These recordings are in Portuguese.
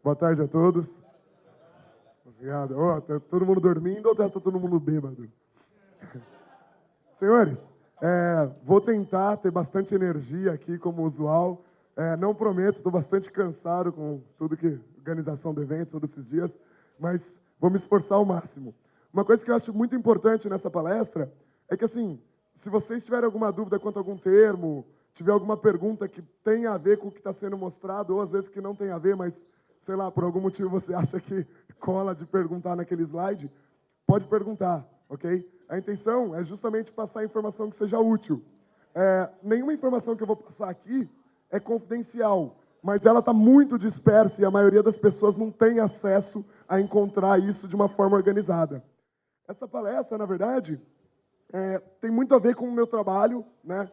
Boa tarde a todos. Obrigado. Tá todo mundo dormindo ou tá todo mundo bêbado? Senhores, vou tentar ter bastante energia aqui, como usual. Não prometo, estou bastante cansado com tudo que organização do evento, todos esses dias, mas vou me esforçar ao máximo. Uma coisa que eu acho muito importante nessa palestra é que, assim, se vocês tiverem alguma dúvida quanto a algum termo, tiver alguma pergunta que tenha a ver com o que está sendo mostrado, ou às vezes que não tem a ver, mas, sei lá, por algum motivo você acha que cola de perguntar naquele slide, pode perguntar, ok? A intenção é justamente passar informação que seja útil. Nenhuma informação que eu vou passar aqui é confidencial, mas ela está muito dispersa e a maioria das pessoas não tem acesso a encontrar isso de uma forma organizada. Essa palestra, na verdade, tem muito a ver com o meu trabalho, né?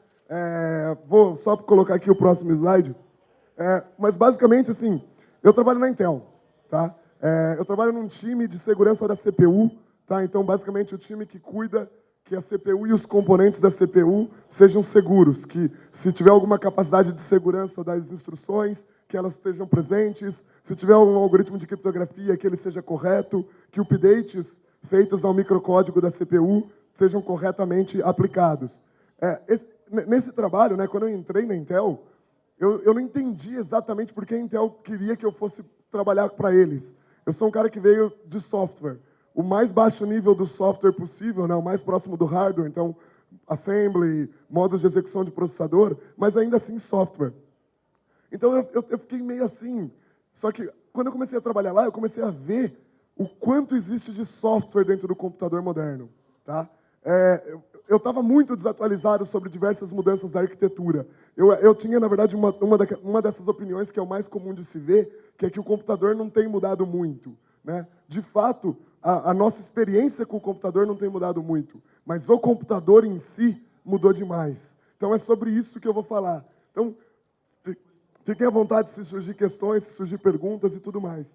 Vou só colocar aqui o próximo slide. Mas basicamente, assim, eu trabalho na Intel, tá? Eu trabalho num time de segurança da CPU, tá? Então, basicamente, o time que cuida que a CPU e os componentes da CPU sejam seguros, que se tiver alguma capacidade de segurança das instruções, que elas estejam presentes, se tiver um algoritmo de criptografia, que ele seja correto, que updates feitos ao microcódigo da CPU sejam corretamente aplicados. Nesse trabalho, né, quando eu entrei na Intel, eu não entendi exatamente por que a Intel queria que eu fosse trabalhar para eles. Eu sou um cara que veio de software. O mais baixo nível do software possível, né, o mais próximo do hardware, então, assembly, modos de execução de processador, mas ainda assim software. Então eu fiquei meio assim. Só que quando eu comecei a trabalhar lá, eu comecei a ver o quanto existe de software dentro do computador moderno. Tá? Eu estava muito desatualizado sobre diversas mudanças da arquitetura. Eu tinha, na verdade, uma dessas opiniões que é o mais comum de se ver, que é que o computador não tem mudado muito. Né? De fato, a nossa experiência com o computador não tem mudado muito, mas o computador em si mudou demais. Então é sobre isso que eu vou falar. Então, fiquem à vontade se surgir questões, se surgir perguntas e tudo mais.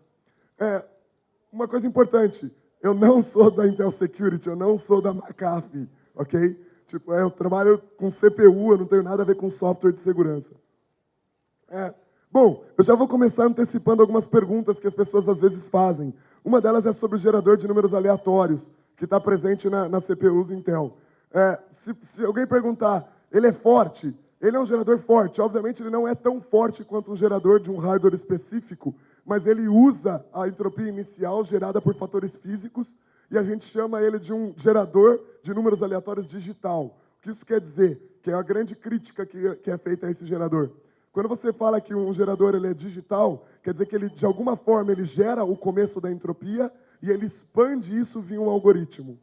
Uma coisa importante, eu não sou da Intel Security, eu não sou da McAfee, ok? Tipo, eu trabalho com CPU, eu não tenho nada a ver com software de segurança. Bom, eu já vou começar antecipando algumas perguntas que as pessoas às vezes fazem. Uma delas é sobre o gerador de números aleatórios, que está presente na CPUs Intel. Se alguém perguntar, ele é forte? Ele é um gerador forte. Obviamente, ele não é tão forte quanto um gerador de um hardware específico, mas ele usa a entropia inicial gerada por fatores físicos e a gente chama ele de um gerador de números aleatórios digital. O que isso quer dizer? Que é a grande crítica que é feita a esse gerador. Quando você fala que um gerador ele é digital, quer dizer que ele, de alguma forma, ele gera o começo da entropia e ele expande isso via um algoritmo.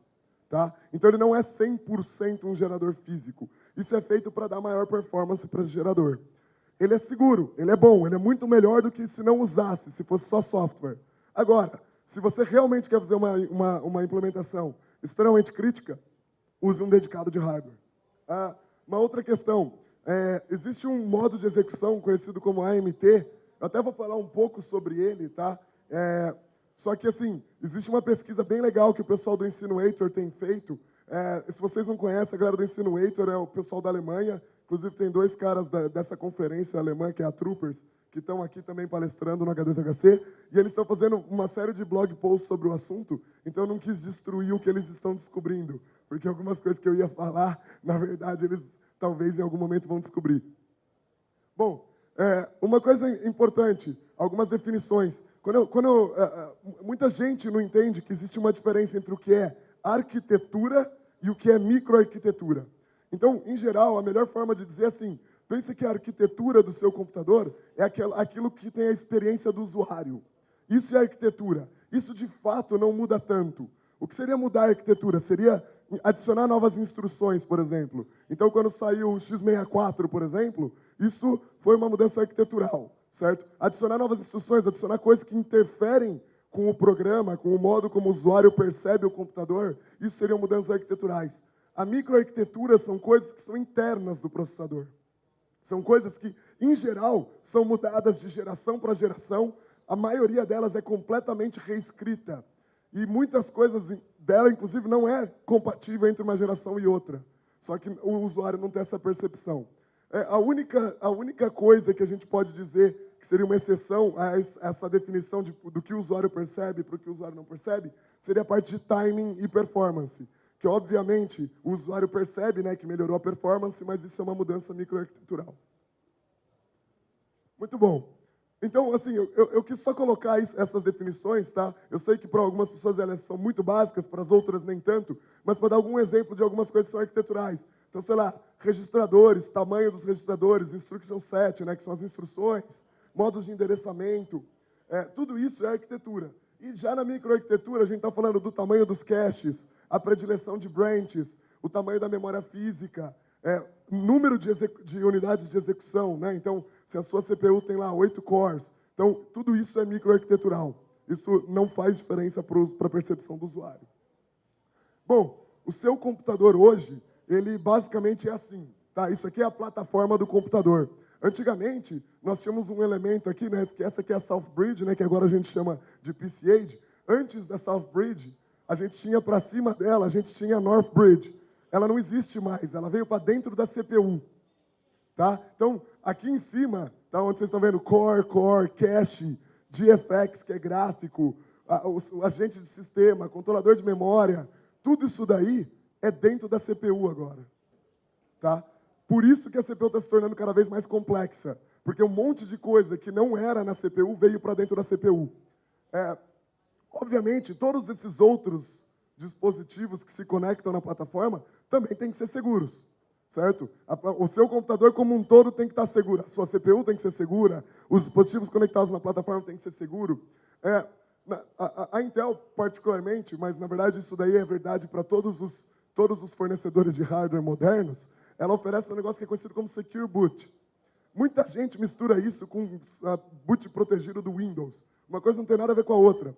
Tá? Então, ele não é 100% um gerador físico. Isso é feito para dar maior performance para esse gerador. Ele é seguro, ele é bom, ele é muito melhor do que se não usasse, se fosse só software. Agora, se você realmente quer fazer uma implementação extremamente crítica, use um dedicado de hardware. Uma outra questão, existe um modo de execução conhecido como AMT, eu até vou falar um pouco sobre ele, tá? Só que, assim, existe uma pesquisa bem legal que o pessoal do Insinuator tem feito. Se vocês não conhecem, a galera do Insinuator é o pessoal da Alemanha. Inclusive, tem dois caras dessa conferência alemã, que é a Troopers, que estão aqui também palestrando no H2HC. E eles estão fazendo uma série de blog posts sobre o assunto. Então, eu não quis destruir o que eles estão descobrindo. Porque algumas coisas que eu ia falar, na verdade, eles talvez em algum momento vão descobrir. Bom, uma coisa importante, algumas definições. Muita gente não entende que existe uma diferença entre o que é arquitetura e o que é microarquitetura. Então, em geral, a melhor forma de dizer é assim, pense que a arquitetura do seu computador é aquilo que tem a experiência do usuário. Isso é arquitetura. Isso, de fato, não muda tanto. O que seria mudar a arquitetura? Seria adicionar novas instruções, por exemplo. Então, quando saiu o x64, por exemplo, isso foi uma mudança arquitetural, certo? Adicionar novas instruções, adicionar coisas que interferem com o programa, com o modo como o usuário percebe o computador, isso seriam mudanças arquiteturais. A microarquitetura são coisas que são internas do processador. São coisas que, em geral, são mudadas de geração para geração. A maioria delas é completamente reescrita. E muitas coisas dela, inclusive, não é compatível entre uma geração e outra. Só que o usuário não tem essa percepção. A única coisa que a gente pode dizer que seria uma exceção a essa definição do que o usuário percebe para o que o usuário não percebe, seria a parte de timing e performance, que obviamente o usuário percebe, né, que melhorou a performance, mas isso é uma mudança microarquitetural. Muito bom. Então, assim, eu quis só colocar essas definições, tá? Eu sei que para algumas pessoas elas são muito básicas, para as outras nem tanto, mas para dar algum exemplo de algumas coisas que são arquiteturais. Então, sei lá, registradores, tamanho dos registradores, instruction set, né, que são as instruções, modos de endereçamento, tudo isso é arquitetura. E já na microarquitetura, a gente está falando do tamanho dos caches, a predileção de branches, o tamanho da memória física, número de unidades de execução, né? Então, se a sua CPU tem lá 8 cores, então tudo isso é microarquitetural. Isso não faz diferença para a percepção do usuário. Bom, o seu computador hoje, ele basicamente é assim, tá? Isso aqui é a plataforma do computador. Antigamente, nós tínhamos um elemento aqui, né? Que essa aqui é a South Bridge, né? Que agora a gente chama de PCH. Antes da South Bridge, a gente tinha para cima dela, a gente tinha a North Bridge. Ela não existe mais, ela veio para dentro da CPU. Tá? Então, aqui em cima, tá, onde vocês estão vendo Core, Cache, GFX, que é gráfico, o agente de sistema, controlador de memória, tudo isso daí é dentro da CPU agora. Tá? Por isso que a CPU está se tornando cada vez mais complexa, porque um monte de coisa que não era na CPU veio para dentro da CPU. Obviamente, todos esses outros dispositivos que se conectam na plataforma também têm que ser seguros. Certo? O seu computador como um todo tem que estar seguro. A sua CPU tem que ser segura. Os dispositivos conectados na plataforma têm que ser seguros. A Intel, particularmente, mas na verdade isso daí é verdade para todos os fornecedores de hardware modernos, ela oferece um negócio que é conhecido como Secure Boot. Muita gente mistura isso com boot protegido do Windows. Uma coisa não tem nada a ver com a outra.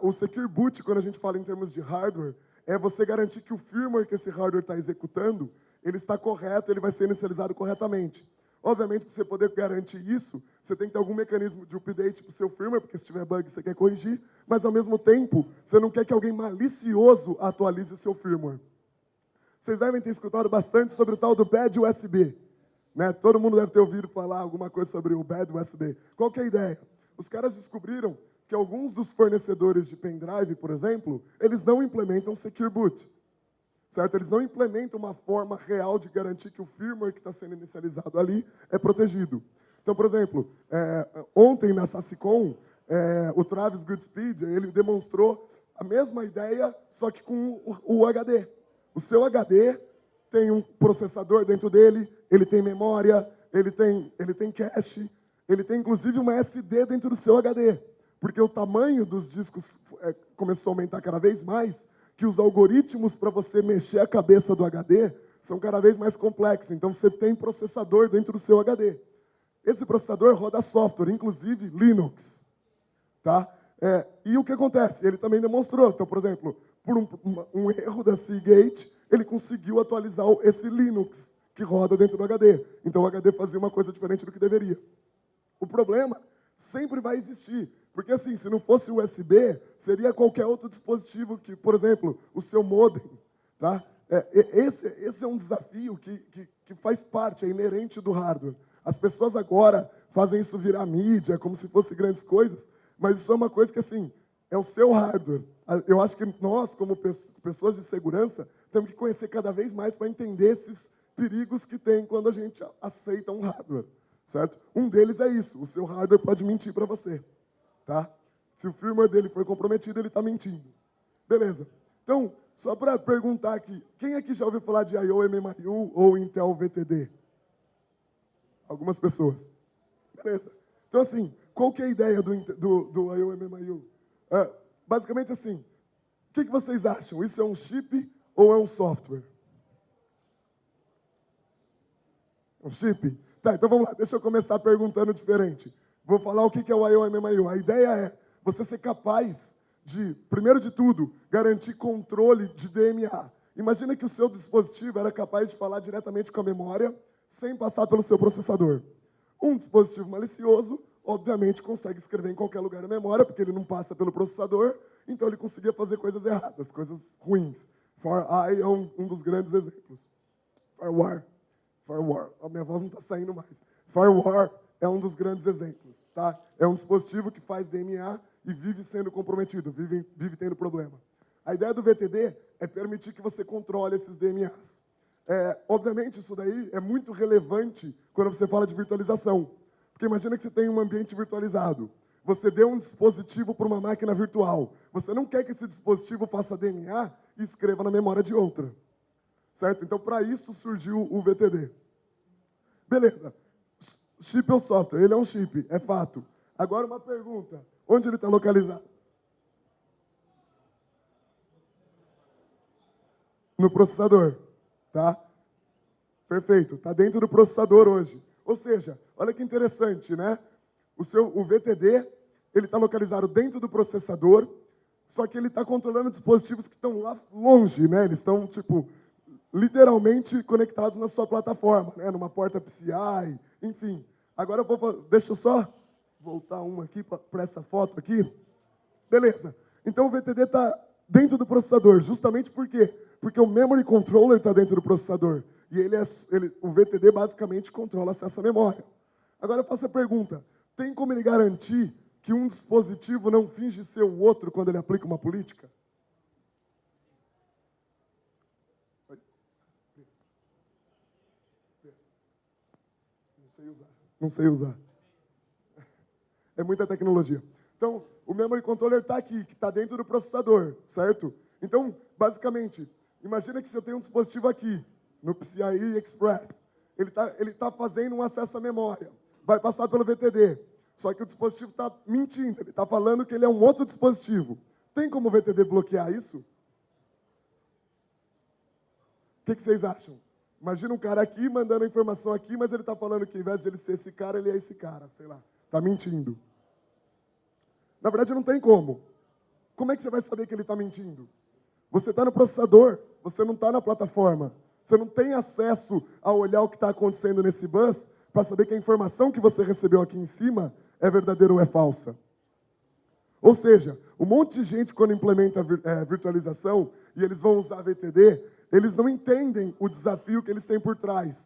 O Secure Boot, quando a gente fala em termos de hardware, é você garantir que o firmware que esse hardware está executando ele está correto, ele vai ser inicializado corretamente. Obviamente, para você poder garantir isso, você tem que ter algum mecanismo de update para o seu firmware, porque se tiver bug você quer corrigir, mas ao mesmo tempo, você não quer que alguém malicioso atualize o seu firmware. Vocês devem ter escutado bastante sobre o tal do Bad USB. Né? Todo mundo deve ter ouvido falar alguma coisa sobre o Bad USB. Qual que é a ideia? Os caras descobriram que alguns dos fornecedores de pendrive, por exemplo, eles não implementam Secure Boot. Certo? Eles não implementam uma forma real de garantir que o firmware que está sendo inicializado ali é protegido. Então, por exemplo, ontem na SASICON, o Travis Goodspeed, ele demonstrou a mesma ideia, só que com o HD. O seu HD tem um processador dentro dele, ele tem memória, ele tem cache, ele tem inclusive uma SD dentro do seu HD. Porque o tamanho dos discos começou a aumentar cada vez mais, que os algoritmos para você mexer a cabeça do HD são cada vez mais complexos. Então, você tem processador dentro do seu HD. Esse processador roda software, inclusive Linux. Tá? E o que acontece? Ele também demonstrou. Então, por exemplo, por um erro da Seagate, ele conseguiu atualizar esse Linux que roda dentro do HD. Então, o HD fazia uma coisa diferente do que deveria. O problema sempre vai existir. Porque, assim, se não fosse USB, seria qualquer outro dispositivo que, por exemplo, o seu modem. Tá? Esse é um desafio que faz parte, é inerente do hardware. As pessoas agora fazem isso virar mídia, como se fosse grandes coisas, mas isso é uma coisa que, assim, é o seu hardware. Eu acho que nós, como pessoas de segurança, temos que conhecer cada vez mais para entender esses perigos que tem quando a gente aceita um hardware. Certo? Um deles é isso, o seu hardware pode mentir para você. Tá? Se o firmware dele for comprometido, ele está mentindo. Beleza. Então, só para perguntar aqui, quem aqui já ouviu falar de I/O MMIU ou Intel VTD? Algumas pessoas. Beleza. Então, assim, qual que é a ideia do I/O MMIU? Basicamente assim, o que vocês acham? Isso é um chip ou é um software? Um chip? Tá, então vamos lá, deixa eu começar perguntando diferente. Vou falar o que é o I/O MMIU. A ideia é você ser capaz de, primeiro de tudo, garantir controle de DMA. Imagina que o seu dispositivo era capaz de falar diretamente com a memória sem passar pelo seu processador. Um dispositivo malicioso, obviamente, consegue escrever em qualquer lugar da memória, porque ele não passa pelo processador, então ele conseguia fazer coisas erradas, coisas ruins. FireEye é um dos grandes exemplos. Firewire. A minha voz não está saindo mais. Firewire é um dos grandes exemplos. Tá? É um dispositivo que faz DNA e vive sendo comprometido, vive tendo problema. A ideia do VTD é permitir que você controle esses DNAs. Obviamente, isso daí é muito relevante quando você fala de virtualização. Porque imagina que você tem um ambiente virtualizado. Você deu um dispositivo para uma máquina virtual. Você não quer que esse dispositivo faça DNA e escreva na memória de outra. Certo? Então, para isso surgiu o VTD. Beleza. Chip ou software? Ele é um chip, é fato. Agora uma pergunta. Onde ele está localizado? No processador. Tá? Perfeito. Está dentro do processador hoje. Ou seja, olha que interessante, né? O VTD, ele está localizado dentro do processador, só que ele está controlando dispositivos que estão lá longe, né? Eles estão, tipo, literalmente conectados na sua plataforma, né? Numa porta PCI, enfim. Agora deixa eu só voltar uma aqui para essa foto aqui. Beleza. Então o VTD está dentro do processador, justamente por quê? Porque o memory controller está dentro do processador. E o VTD basicamente controla acesso à memória. Agora eu faço a pergunta: tem como ele garantir que um dispositivo não finge ser o outro quando ele aplica uma política? Não sei usar. É muita tecnologia. Então, o memory controller está aqui, que está dentro do processador, certo? Então, basicamente, imagina que você tem um dispositivo aqui, no PCIe Express. Ele tá fazendo um acesso à memória. Vai passar pelo VTD. Só que o dispositivo está mentindo. Ele está falando que ele é um outro dispositivo. Tem como o VTD bloquear isso? O que vocês acham? Imagina um cara aqui mandando a informação aqui, mas ele está falando que, ao invés de ele ser esse cara, ele é esse cara, sei lá. Está mentindo. Na verdade, não tem como. Como é que você vai saber que ele está mentindo? Você está no processador, você não está na plataforma. Você não tem acesso a olhar o que está acontecendo nesse bus para saber que a informação que você recebeu aqui em cima é verdadeira ou é falsa. Ou seja, um monte de gente, quando implementa virtualização e eles vão usar VTD, eles não entendem o desafio que eles têm por trás.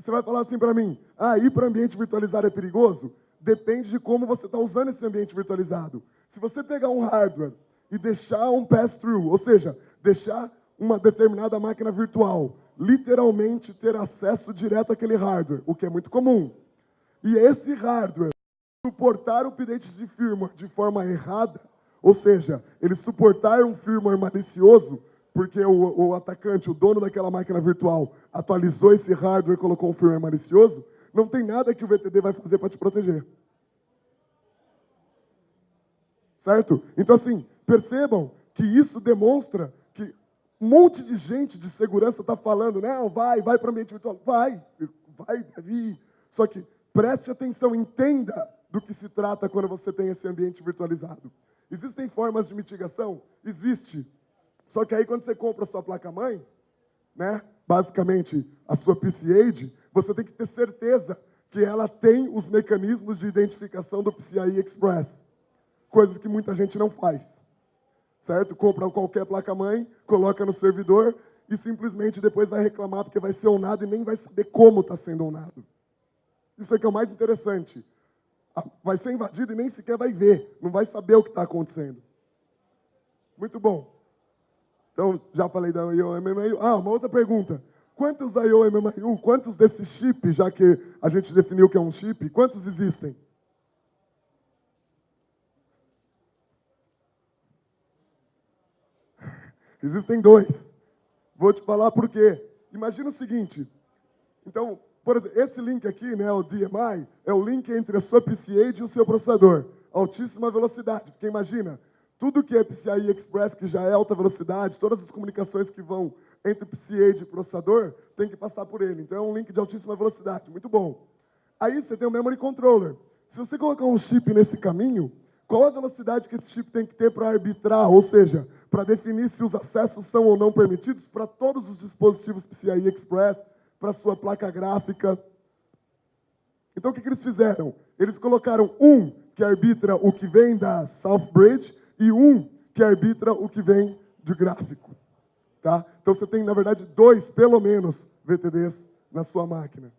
Você vai falar assim para mim: ir para ambiente virtualizado é perigoso? Depende de como você está usando esse ambiente virtualizado. Se você pegar um hardware e deixar um pass-through, ou seja, deixar uma determinada máquina virtual literalmente ter acesso direto àquele hardware, o que é muito comum, e esse hardware suportar updates de firmware de forma errada, ou seja, ele suportar um firmware malicioso, porque o atacante, o dono daquela máquina virtual, atualizou esse hardware e colocou um firmware malicioso, não tem nada que o VTD vai fazer para te proteger. Certo? Então, assim, percebam que isso demonstra que um monte de gente de segurança está falando: não, vai para o ambiente virtual. Vai, deve ir. Só que preste atenção, entenda do que se trata quando você tem esse ambiente virtualizado. Existem formas de mitigação? Existe. Só que aí quando você compra a sua placa-mãe, né, basicamente a sua PCIe, você tem que ter certeza que ela tem os mecanismos de identificação do PCIe Express. Coisas que muita gente não faz. Certo? Compra qualquer placa-mãe, coloca no servidor e simplesmente depois vai reclamar porque vai ser onado e nem vai saber como está sendo onado. Isso é que é o mais interessante. Vai ser invadido e nem sequer vai ver, não vai saber o que está acontecendo. Muito bom. Então, já falei da IOMMU. Uma outra pergunta. Quantos IOMMU, quantos desses chips, já que a gente definiu que é um chip, quantos existem? Existem 2. Vou te falar por quê. Imagina o seguinte. Então, por exemplo, esse link aqui, né, o DMI, é o link entre a sua PCIe e o seu processador. Altíssima velocidade. Porque imagina, tudo que é PCIe Express, que já é alta velocidade, todas as comunicações que vão entre PCIe e processador, tem que passar por ele. Então é um link de altíssima velocidade. Muito bom. Aí você tem o Memory Controller. Se você colocar um chip nesse caminho, qual a velocidade que esse chip tem que ter para arbitrar, ou seja, para definir se os acessos são ou não permitidos para todos os dispositivos PCIe Express, para sua placa gráfica? Então o que eles fizeram? Eles colocaram um que arbitra o que vem da Southbridge e um que arbitra o que vem de gráfico. Tá? Então você tem, na verdade, 2, pelo menos, VTDs na sua máquina.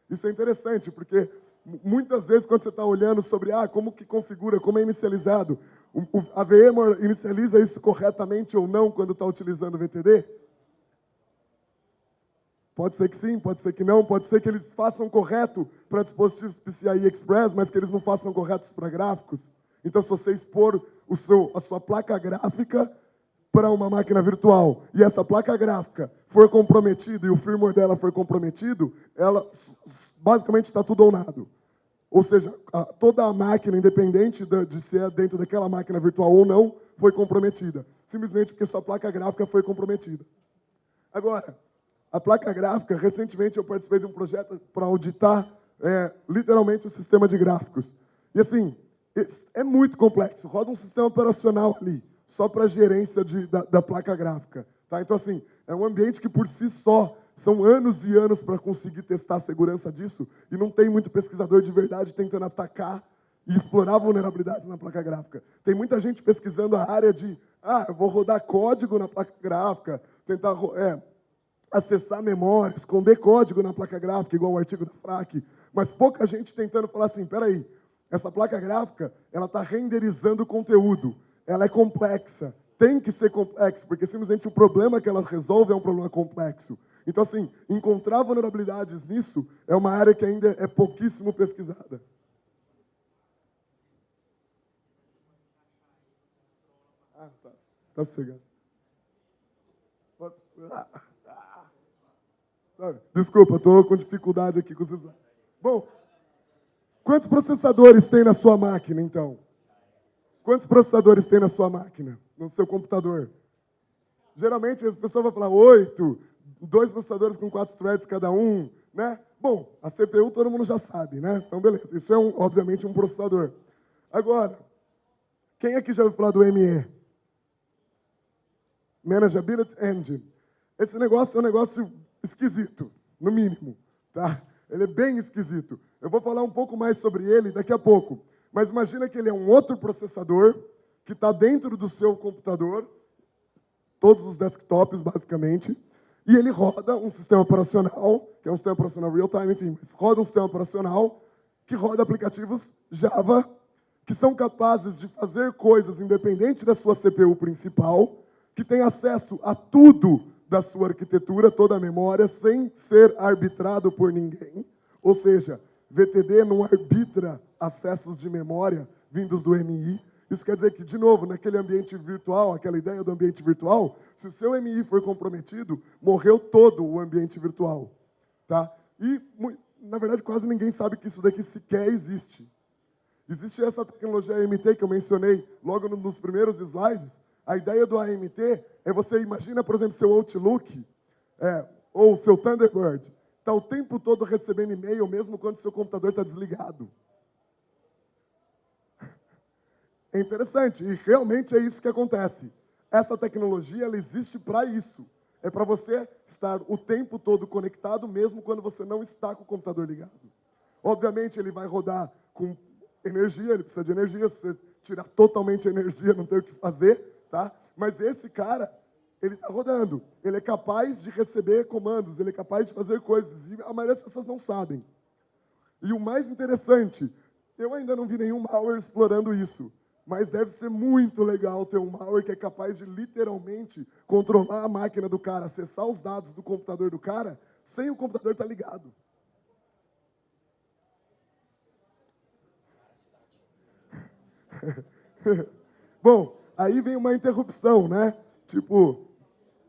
Isso é interessante, porque Muitas vezes, quando você está olhando sobre como que configura, como é inicializado, a VMware inicializa isso corretamente ou não quando está utilizando o VTD? Pode ser que sim, pode ser que não, pode ser que eles façam correto para dispositivos PCIe Express, mas que eles não façam corretos para gráficos. Então, se você expor a sua placa gráfica para uma máquina virtual e essa placa gráfica for comprometida e o firmware dela for comprometido, ela basicamente está tudo ou nada. Ou seja, toda a máquina, independente de se é dentro daquela máquina virtual ou não, foi comprometida. Simplesmente porque sua placa gráfica foi comprometida. Agora, a placa gráfica, recentemente eu participei de um projeto para auditar literalmente o sistema de gráficos. E assim, é muito complexo. Roda um sistema operacional ali, só para a gerência da placa gráfica. Tá? Então, assim, é um ambiente que por si só são anos e anos para conseguir testar a segurança disso, e não tem muito pesquisador de verdade tentando atacar e explorar vulnerabilidades na placa gráfica. Tem muita gente pesquisando a área de, eu vou rodar código na placa gráfica, tentar acessar memória, esconder código na placa gráfica, igual o artigo da FRAC, mas pouca gente tentando falar assim, peraí, essa placa gráfica, ela está renderizando conteúdo, ela é complexa, tem que ser complexa, porque simplesmente o problema que ela resolve é um problema complexo. Então, assim, encontrar vulnerabilidades nisso é uma área que ainda é pouquíssimo pesquisada. Tá. Tá sossegado. Desculpa, estou com dificuldade aqui com os slides. Bom, quantos processadores tem na sua máquina, então? Quantos processadores tem na sua máquina, no seu computador? Geralmente as pessoas vão falar 8, 2 processadores com 4 threads cada um, né? Bom, a CPU todo mundo já sabe, né? Então, beleza. Isso é, obviamente, um processador. Agora, quem aqui já ouviu falar do ME? Manageability Engine. Esse negócio é um negócio esquisito, no mínimo, tá? Ele é bem esquisito. Eu vou falar um pouco mais sobre ele daqui a pouco. Mas imagina que ele é um outro processador que está dentro do seu computador, todos os desktops, basicamente, e ele roda um sistema operacional, que é um sistema operacional real-time, enfim, mas roda um sistema operacional que roda aplicativos Java, que são capazes de fazer coisas independente da sua CPU principal, que tem acesso a tudo da sua arquitetura, toda a memória, sem ser arbitrado por ninguém. Ou seja, VTD não arbitra acessos de memória vindos do MI. Isso quer dizer que, de novo, naquele ambiente virtual, aquela ideia do ambiente virtual, se o seu MI for comprometido, morreu todo o ambiente virtual. Tá? E, na verdade, quase ninguém sabe que isso daqui sequer existe. Existe essa tecnologia AMT que eu mencionei logo nos primeiros slides. A ideia do AMT é você imagina, por exemplo, seu Outlook ou seu Thunderbird. Está o tempo todo recebendo e-mail, mesmo quando seu computador está desligado. É interessante, e realmente é isso que acontece. Essa tecnologia, ela existe para isso. É para você estar o tempo todo conectado, mesmo quando você não está com o computador ligado. Obviamente, ele vai rodar com energia, ele precisa de energia. Se você tirar totalmente a energia, não tem o que fazer, tá? Mas esse cara, ele está rodando. Ele é capaz de receber comandos, ele é capaz de fazer coisas, e a maioria das pessoas não sabem. E o mais interessante, eu ainda não vi nenhum malware explorando isso. Mas deve ser muito legal ter um malware que é capaz de literalmente controlar a máquina do cara, acessar os dados do computador do cara, sem o computador estar ligado. Bom, aí vem uma interrupção, né? Tipo,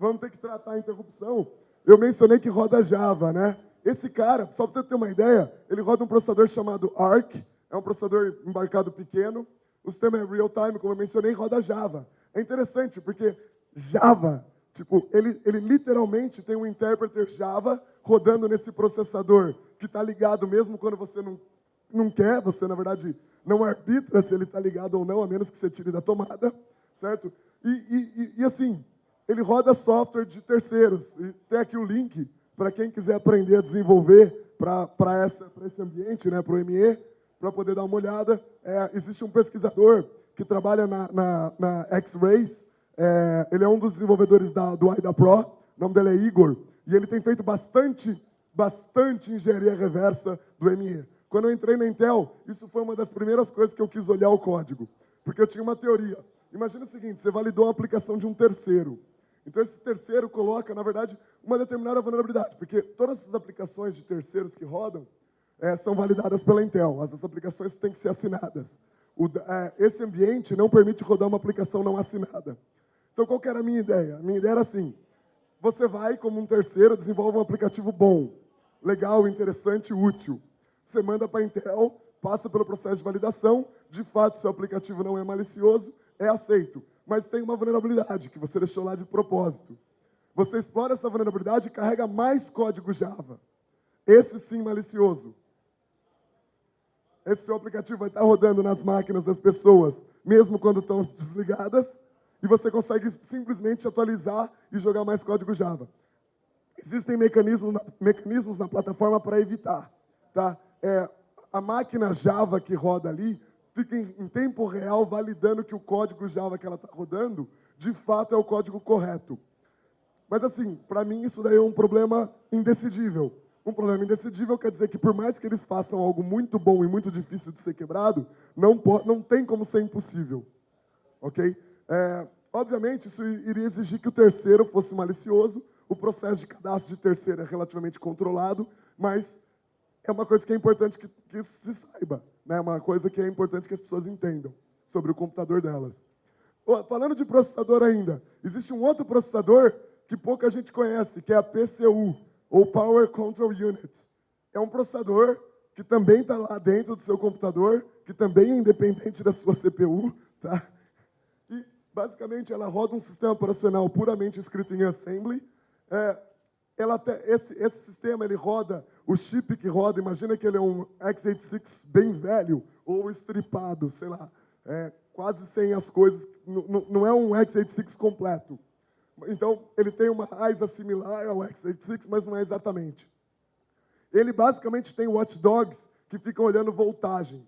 vamos ter que tratar a interrupção. Eu mencionei que roda Java, né? Esse cara, só para você ter uma ideia, ele roda um processador chamado ARC, é um processador embarcado pequeno. O sistema é real-time, como eu mencionei, roda Java. É interessante, porque Java, tipo, ele literalmente tem um interpreter Java rodando nesse processador, que está ligado mesmo quando você não quer, você, na verdade, não arbitra se ele está ligado ou não, a menos que você tire da tomada, certo? E assim, ele roda software de terceiros. E tem aqui o link para quem quiser aprender a desenvolver para esse ambiente, né, para o ME, para poder dar uma olhada. Existe um pesquisador que trabalha na X-Rays, ele é um dos desenvolvedores do AIDA Pro, o nome dele é Igor, e ele tem feito bastante engenharia reversa do ME. Quando eu entrei na Intel, isso foi uma das primeiras coisas que eu quis olhar o código. Porque eu tinha uma teoria. Imagina o seguinte, você validou uma aplicação de um terceiro. Então, esse terceiro coloca, na verdade, uma determinada vulnerabilidade. Porque todas essas aplicações de terceiros que rodam são validadas pela Intel. Essas aplicações têm que ser assinadas. Esse ambiente não permite rodar uma aplicação não assinada. Então, qual que era a minha ideia? A minha ideia era assim, você vai, como um terceiro, desenvolve um aplicativo bom, legal, interessante, útil. Você manda para a Intel, passa pelo processo de validação, de fato, seu aplicativo não é malicioso, é aceito. Mas tem uma vulnerabilidade que você deixou lá de propósito. Você explora essa vulnerabilidade e carrega mais código Java. Esse sim malicioso. Esse seu aplicativo vai estar rodando nas máquinas das pessoas, mesmo quando estão desligadas, e você consegue simplesmente atualizar e jogar mais código Java. Existem mecanismos na plataforma para evitar. Tá? A máquina Java que roda ali fica em tempo real validando que o código Java que ela está rodando, de fato, é o código correto. Mas, assim, para mim, isso daí é um problema indecidível. Um problema indecidível quer dizer que, por mais que eles façam algo muito bom e muito difícil de ser quebrado, não tem como ser impossível. Ok? Obviamente, isso iria exigir que o terceiro fosse malicioso. O processo de cadastro de terceiro é relativamente controlado, mas é uma coisa que é importante que se saiba. É uma coisa que é importante que as pessoas entendam sobre o computador delas. Falando de processador ainda, existe um outro processador que pouca gente conhece, que é a PCU, ou Power Control Unit. É um processador que também está lá dentro do seu computador, que também é independente da sua CPU, tá? E, basicamente, ela roda um sistema operacional puramente escrito em assembly. Esse sistema, ele roda, o chip que roda, imagina que ele é um x86 bem velho, ou estripado, sei lá, quase sem as coisas, não é um x86 completo. Então, ele tem uma AISA similar ao x86, mas não é exatamente. Ele basicamente tem watchdogs que ficam olhando voltagem.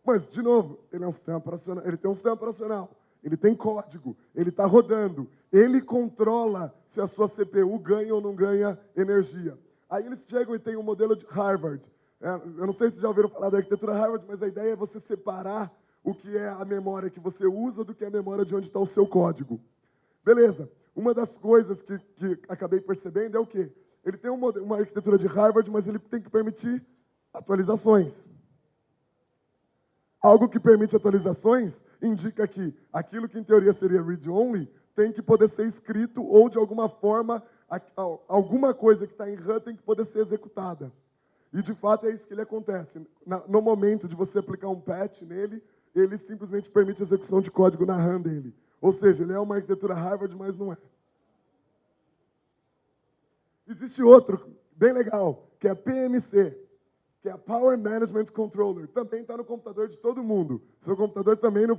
Mas, de novo, ele é um sistema operacional, ele tem um sistema operacional, ele tem código, ele está rodando, ele controla se a sua CPU ganha ou não ganha energia. Aí eles chegam e tem um modelo de Harvard. Eu não sei se já ouviram falar da arquitetura Harvard, mas a ideia é você separar o que é a memória que você usa do que é a memória de onde está o seu código. Beleza. Uma das coisas que acabei percebendo é o quê? Ele tem uma arquitetura de Harvard, mas ele tem que permitir atualizações. Algo que permite atualizações indica que aquilo que em teoria seria read-only tem que poder ser escrito ou, de alguma forma, alguma coisa que está em RAM tem que poder ser executada. E, de fato, é isso que ele acontece. No momento de você aplicar um patch nele, ele simplesmente permite a execução de código na RAM dele. Ou seja, ele é uma arquitetura Harvard, mas não é. Existe outro, bem legal, que é a PMC, que é a Power Management Controller. Também está no computador de todo mundo. Seu computador também não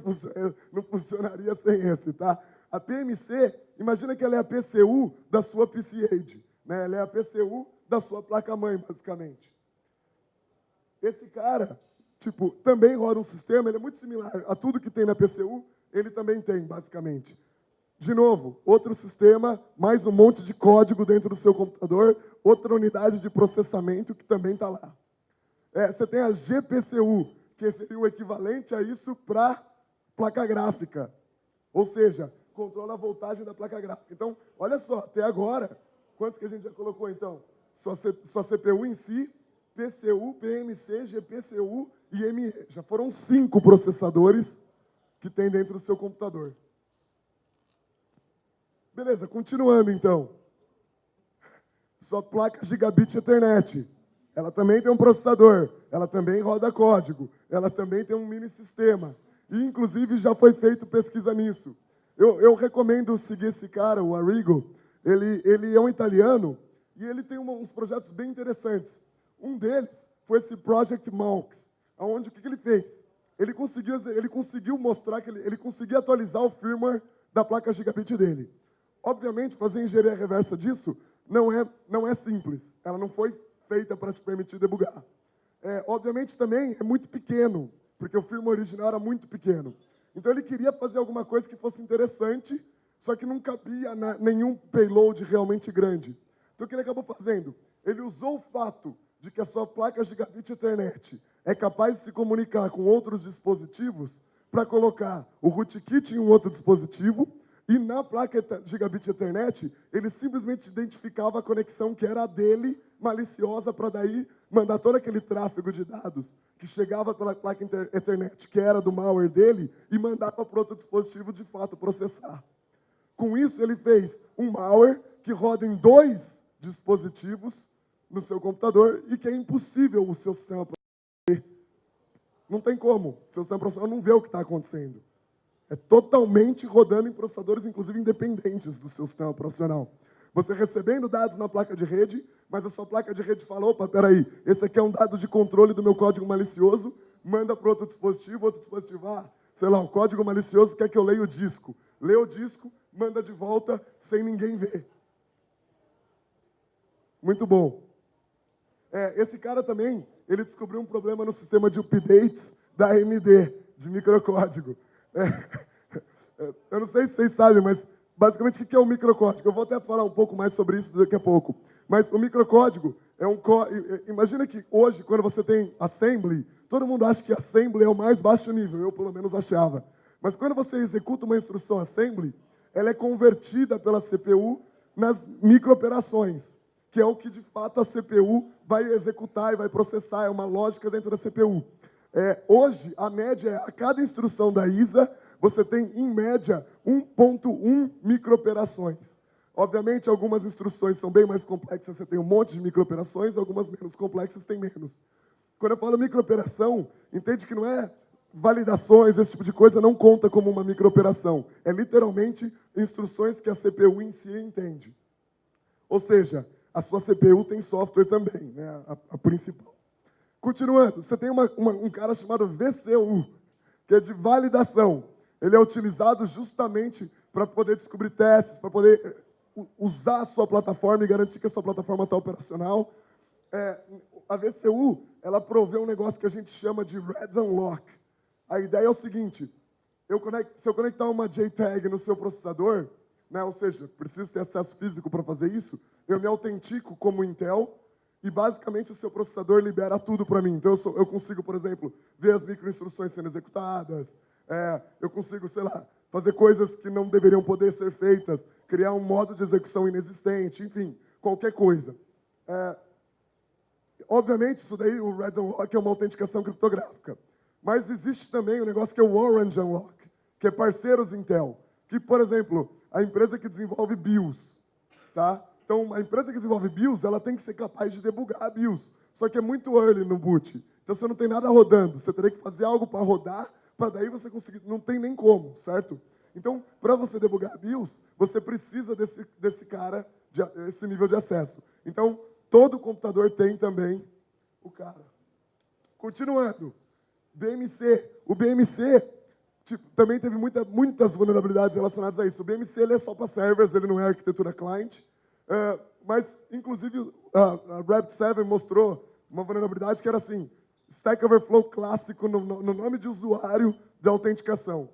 funcionaria sem esse, tá? A PMC, imagina que ela é a PCU da sua PCH. Né? Ela é a PCU da sua placa-mãe, basicamente. Esse cara, também roda um sistema, ele é muito similar a tudo que tem na PCU, ele também tem, basicamente. De novo, outro sistema, mais um monte de código dentro do seu computador, outra unidade de processamento que também está lá. Você tem a GPCU, que seria o equivalente a isso para placa gráfica. Ou seja, controla a voltagem da placa gráfica. Então, olha só, até agora, quantos que a gente já colocou, então? Sua CPU em si, PCU, PMC, GPCU e ME. Já foram 5 processadores que tem dentro do seu computador. Beleza, continuando então. Sua placa Gigabit Ethernet. Ela também tem um processador, ela também roda código, ela também tem um mini sistema. E, inclusive, já foi feito pesquisa nisso. Eu recomendo seguir esse cara, o Arrigo. Ele é um italiano e ele tem uns projetos bem interessantes. Um deles foi esse Project Monks, onde o que ele fez? Ele conseguiu mostrar que ele conseguia atualizar o firmware da placa Gigabit dele. Obviamente, fazer engenharia reversa disso não é simples. Ela não foi feita para te permitir debugar. Obviamente, também é muito pequeno, porque o firmware original era muito pequeno. Então, ele queria fazer alguma coisa que fosse interessante, só que não cabia nenhum payload realmente grande. Então, o que ele acabou fazendo? Ele usou o fato de que a sua placa Gigabit Ethernet é capaz de se comunicar com outros dispositivos para colocar o rootkit em um outro dispositivo, e na placa Gigabit Ethernet, ele simplesmente identificava a conexão que era a dele, maliciosa, para daí mandar todo aquele tráfego de dados que chegava pela placa Ethernet, que era do malware dele, e mandava para outro dispositivo, de fato, processar. Com isso, ele fez um malware que roda em 2 dispositivos no seu computador e que é impossível o seu sistema ver. Não tem como. O seu sistema processador não vê o que está acontecendo. É totalmente rodando em processadores, inclusive independentes do seu sistema operacional. Você recebendo dados na placa de rede, mas a sua placa de rede fala, opa, peraí, esse aqui é um dado de controle do meu código malicioso, manda para outro dispositivo, sei lá, o código malicioso quer que eu leia o disco. Lê o disco, manda de volta, sem ninguém ver. Muito bom. Esse cara também, ele descobriu um problema no sistema de updates da AMD, de microcódigo. Eu não sei se vocês sabem, mas basicamente o que é o microcódigo? Eu vou até falar um pouco mais sobre isso daqui a pouco. Mas o microcódigo é um código. Imagina que hoje, quando você tem assembly, todo mundo acha que assembly é o mais baixo nível, eu pelo menos achava. Mas quando você executa uma instrução assembly, ela é convertida pela CPU nas microoperações, que é o que de fato a CPU vai executar e vai processar, é uma lógica dentro da CPU. Hoje, a média é, a cada instrução da ISA, você tem, em média, 1.1 microoperações. Obviamente, algumas instruções são bem mais complexas, você tem um monte de microoperações, algumas menos complexas tem menos. Quando eu falo microoperação, entende que não é validações, esse tipo de coisa, não conta como uma microoperação. É literalmente instruções que a CPU em si entende. Ou seja, a sua CPU tem software também, né, a principal. Continuando, você tem um cara chamado VCU, que é de validação. Ele é utilizado justamente para poder descobrir testes, para poder usar a sua plataforma e garantir que a sua plataforma está operacional. A VCU, ela provê um negócio que a gente chama de Red Unlock. A ideia é o seguinte, se eu conectar uma JTAG no seu processador, né, ou seja, preciso ter acesso físico para fazer isso, eu me autentico como Intel, e basicamente o seu processador libera tudo para mim. Então eu consigo, por exemplo, ver as microinstruções sendo executadas, eu consigo, sei lá, fazer coisas que não deveriam poder ser feitas, criar um modo de execução inexistente, enfim, qualquer coisa. Obviamente, isso daí, o Red Unlock, é uma autenticação criptográfica. Mas existe também um negócio que é o Orange Unlock, que é parceiros Intel. Que, por exemplo, a empresa que desenvolve BIOS, tá? Então, a empresa que desenvolve BIOS, ela tem que ser capaz de debugar a BIOS. Só que é muito early no boot. Então, você não tem nada rodando. Você teria que fazer algo para rodar, para daí você conseguir... Não tem nem como, certo? Então, para você debugar a BIOS, você precisa desse cara, esse nível de acesso. Então, todo computador tem também o cara. Continuando. BMC. O BMC também teve muitas vulnerabilidades relacionadas a isso. O BMC ele é só para servers, ele não é arquitetura client. Mas, inclusive, a Rapid7 mostrou uma vulnerabilidade que era assim, Stack Overflow clássico no nome de usuário de autenticação.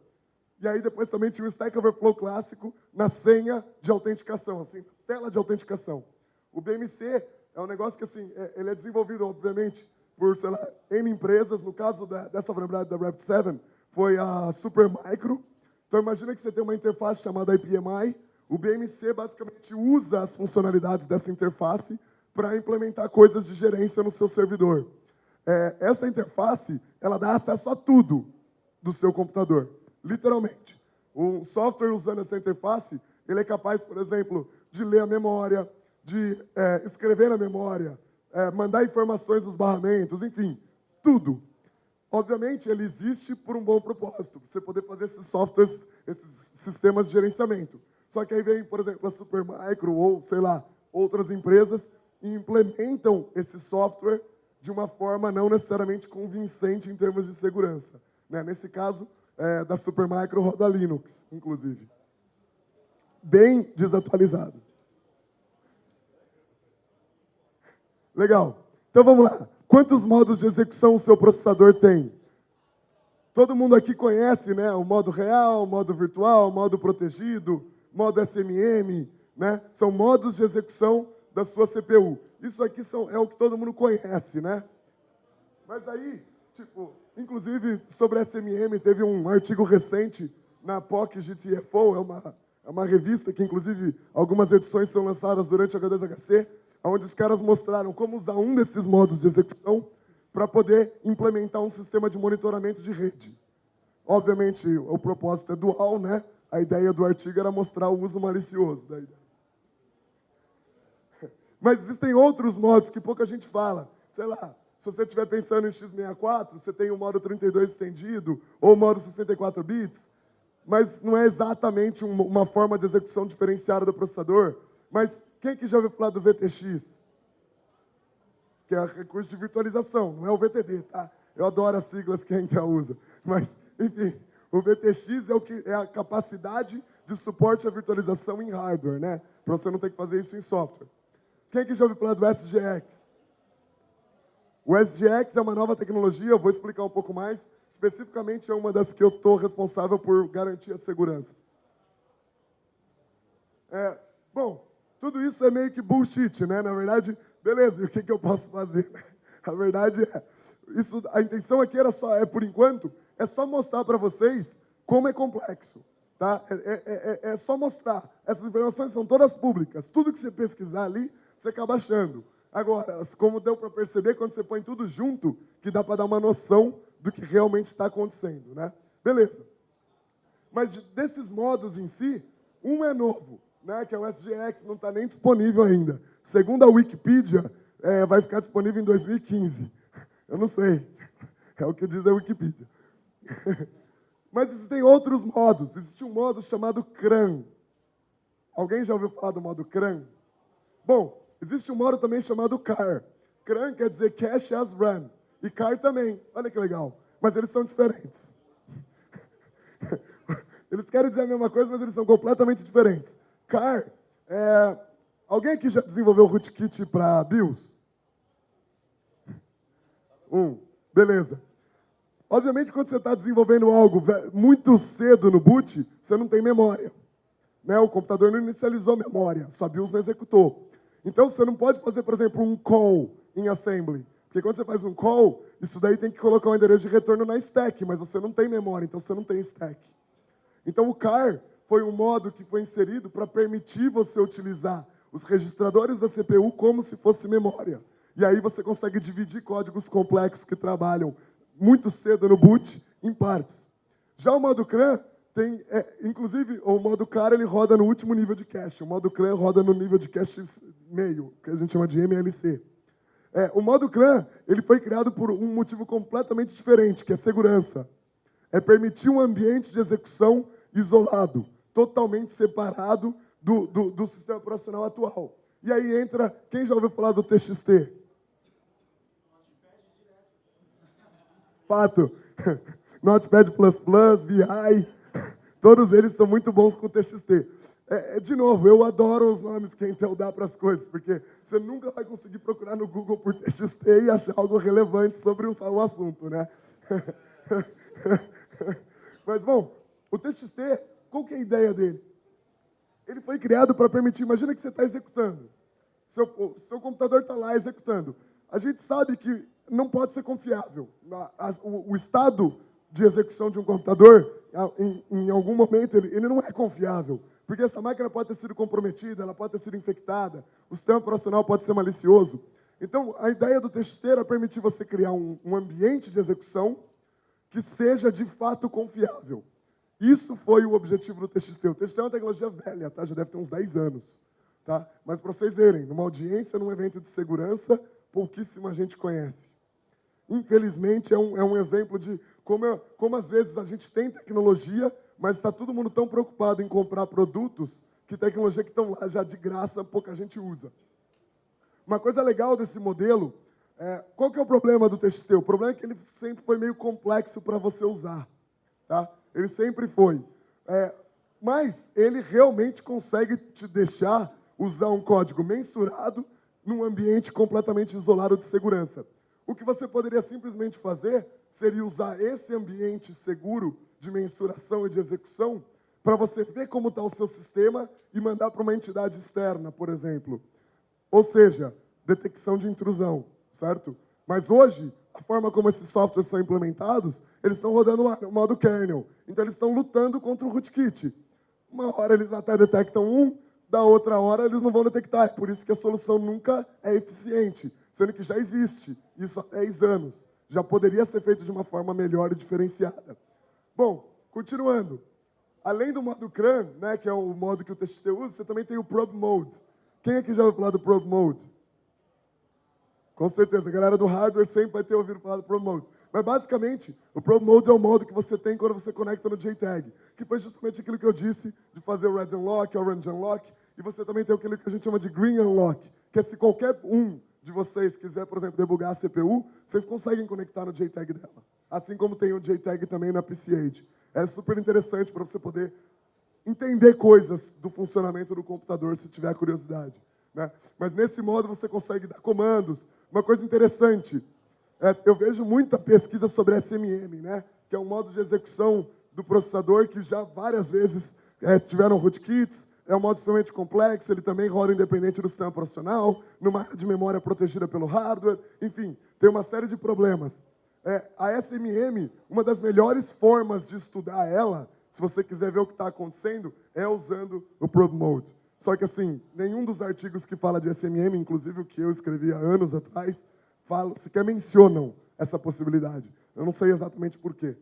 E aí depois também tinha o Stack Overflow clássico na senha de autenticação, assim, tela de autenticação. O BMC é um negócio que, assim, ele é desenvolvido, obviamente, por, sei lá, N empresas. No caso dessa vulnerabilidade da Rapid7, foi a Supermicro. Então, imagina que você tem uma interface chamada IPMI. O BMC basicamente usa as funcionalidades dessa interface para implementar coisas de gerência no seu servidor. Essa interface, ela dá acesso a tudo do seu computador, literalmente. Um software usando essa interface, ele é capaz, por exemplo, de ler a memória, de escrever na memória, mandar informações dos barramentos, enfim, tudo. Obviamente, ele existe por um bom propósito, para você poder fazer esses softwares, esses sistemas de gerenciamento. Só que aí vem, por exemplo, a Supermicro ou, sei lá, outras empresas e implementam esse software de uma forma não necessariamente convincente em termos de segurança. Né? Nesse caso, da Supermicro roda Linux, inclusive. Bem desatualizado. Legal. Então vamos lá. Quantos modos de execução o seu processador tem? Todo mundo aqui conhece, né? O modo real, o modo virtual, o modo protegido, modo SMM, né? São modos de execução da sua CPU. Isso aqui é o que todo mundo conhece, né? Mas aí, tipo, inclusive sobre SMM, teve um artigo recente na POC GTFO, é uma revista que, inclusive, algumas edições são lançadas durante a H2HC, onde os caras mostraram como usar um desses modos de execução para poder implementar um sistema de monitoramento de rede. Obviamente, o propósito é dual, né? A ideia do artigo era mostrar o uso malicioso da ideia. Mas existem outros modos que pouca gente fala. Sei lá, se você estiver pensando em x64, você tem o modo 32 estendido ou o modo 64 bits, mas não é exatamente uma forma de execução diferenciada do processador. Mas quem que já ouviu falar do VTX? Que é recurso de virtualização, não é o VTD, tá? Eu adoro as siglas que a Intel usa. Mas, enfim, o VTX é a capacidade de suporte à virtualização em hardware, né? Para você não ter que fazer isso em software. Quem que já ouviu falar do SGX? O SGX é uma nova tecnologia, eu vou explicar um pouco mais. Especificamente é uma das que eu estou responsável por garantir a segurança. Bom, tudo isso é meio que bullshit, né? Na verdade, beleza, e o que eu posso fazer? A verdade é, a intenção aqui por enquanto, é só mostrar para vocês como é complexo. Tá? É só mostrar. Essas informações são todas públicas. Tudo que você pesquisar ali, você acaba achando. Agora, como deu para perceber, quando você põe tudo junto, que dá para dar uma noção do que realmente está acontecendo, né? Beleza. Mas desses modos em si, um é novo, né? Que é o SGX, não está nem disponível ainda. Segundo a Wikipedia, vai ficar disponível em 2015. Eu não sei. É o que diz a Wikipedia. Mas existem outros modos. Existe um modo chamado CRAN. Alguém já ouviu falar do modo CRAN? Bom, existe um modo também chamado CAR. CRAN quer dizer Cache as Run. E CAR também. Olha que legal. Mas eles são diferentes. Eles querem dizer a mesma coisa, mas eles são completamente diferentes. CAR alguém aqui já desenvolveu rootkit para BIOS? Beleza. Obviamente, quando você está desenvolvendo algo muito cedo no boot, você não tem memória. Né? O computador não inicializou memória, sua BIOS não executou. Então, você não pode fazer, por exemplo, um call em assembly. Porque quando você faz um call, isso daí tem que colocar um endereço de retorno na stack, mas você não tem memória, então você não tem stack. Então, o CAR foi um modo que foi inserido para permitir você utilizar os registradores da CPU como se fosse memória. E aí você consegue dividir códigos complexos que trabalham muito cedo no boot em partes. Já o modo CRAN tem, inclusive, o modo CAR ele roda no último nível de cache. O modo CRAN roda no nível de cache meio, que a gente chama de MLC. O modo CRAN ele foi criado por um motivo completamente diferente, que é segurança. É permitir um ambiente de execução isolado, totalmente separado do sistema operacional atual. E aí entra, quem já ouviu falar do TXT? Fato. Notepad++, VI, todos eles são muito bons com TXT. De novo, eu adoro os nomes que a Intel dá para as coisas, porque você nunca vai conseguir procurar no Google por TXT e achar algo relevante sobre o assunto, né? Mas, bom, o TXT, qual que é a ideia dele? Ele foi criado para permitir, imagina que você está executando. Seu computador está lá executando. A gente sabe que não pode ser confiável. O estado de execução de um computador, em algum momento, ele não é confiável. Porque essa máquina pode ter sido comprometida, ela pode ter sido infectada, o sistema operacional pode ser malicioso. Então, a ideia do TXT era permitir você criar um ambiente de execução que seja de fato confiável. Isso foi o objetivo do TXT. O TXT é uma tecnologia velha, tá? Já deve ter uns 10 anos. Tá? Mas para vocês verem, numa audiência, num evento de segurança, pouquíssima gente conhece. Infelizmente, é um exemplo de como às vezes a gente tem tecnologia, mas está todo mundo tão preocupado em comprar produtos que tecnologia que estão lá já de graça, pouca gente usa. Uma coisa legal desse modelo, qual que é o problema do TXT? O problema é que ele sempre foi meio complexo para você usar. Tá? Ele sempre foi. Mas ele realmente consegue te deixar usar um código mensurado num ambiente completamente isolado de segurança. O que você poderia simplesmente fazer seria usar esse ambiente seguro de mensuração e de execução para você ver como está o seu sistema e mandar para uma entidade externa, por exemplo. ou seja, detecção de intrusão, certo? Mas hoje, a forma como esses softwares são implementados, eles estão rodando no modo kernel. Então, eles estão lutando contra o rootkit. Uma hora eles até detectam um, da outra hora eles não vão detectar. É por isso que a solução nunca é eficiente, sendo que já existe isso há 10 anos. Já poderia ser feito de uma forma melhor e diferenciada. Bom, continuando. Além do modo CRAN, né, que é o modo que o TXT usa, você também tem o Probe Mode. Quem aqui já ouviu falar do Probe Mode? Com certeza, a galera do hardware sempre vai ter ouvido falar do Probe Mode. Mas, basicamente, o Probe Mode é o modo que você tem quando você conecta no JTAG, que foi justamente aquilo que eu disse, de fazer o Red Unlock, o Orange Unlock, e você também tem aquilo que a gente chama de Green Unlock, que é se qualquer um de vocês quiser, por exemplo, debugar a CPU, vocês conseguem conectar no JTAG dela. Assim como tem o JTAG também na PCH. É super interessante para você poder entender coisas do funcionamento do computador, se tiver curiosidade, né? Mas nesse modo você consegue dar comandos. Uma coisa interessante, eu vejo muita pesquisa sobre SMM, né? Que é um modo de execução do processador que já várias vezes tiveram rootkits. É um modo extremamente complexo, ele também roda independente do sistema operacional, numa área de memória protegida pelo hardware, enfim, tem uma série de problemas. A SMM, uma das melhores formas de estudar ela, se você quiser ver o que está acontecendo, é usando o Probe Mode. Só que, assim, nenhum dos artigos que fala de SMM, inclusive o que eu escrevi há anos atrás, sequer mencionam essa possibilidade. Eu não sei exatamente por quê.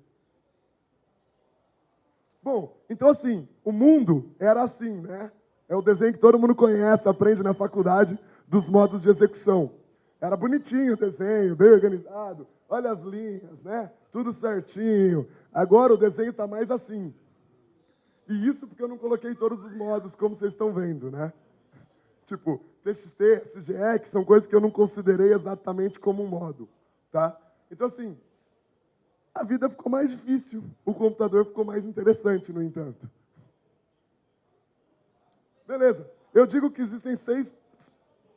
Bom, então, assim, o mundo era assim, né? É o desenho que todo mundo conhece, aprende na faculdade, dos modos de execução. Era bonitinho o desenho, bem organizado. Olha as linhas, né? Tudo certinho. Agora o desenho está mais assim. E isso porque eu não coloquei todos os modos, como vocês estão vendo, né? Tipo, TXT, SGE, que são coisas que eu não considerei exatamente como um modo, tá? Então, assim, a vida ficou mais difícil. O computador ficou mais interessante, no entanto. Beleza. Eu digo que existem 6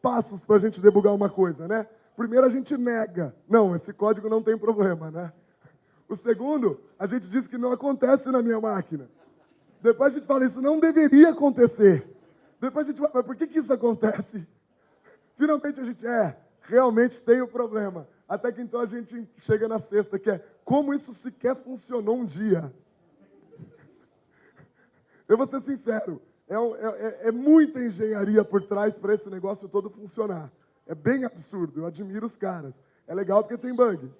passos para a gente debugar uma coisa, né? Primeiro, a gente nega. Não, esse código não tem problema, né? O segundo, a gente diz que não acontece na minha máquina. Depois a gente fala, isso não deveria acontecer. Depois a gente fala, mas por que isso acontece? Finalmente a gente, realmente tem o problema. Até que então a gente chega na sexta, que é, como isso sequer funcionou um dia? Eu vou ser sincero, é muita engenharia por trás para esse negócio todo funcionar. É bem absurdo, eu admiro os caras. É legal porque tem bug.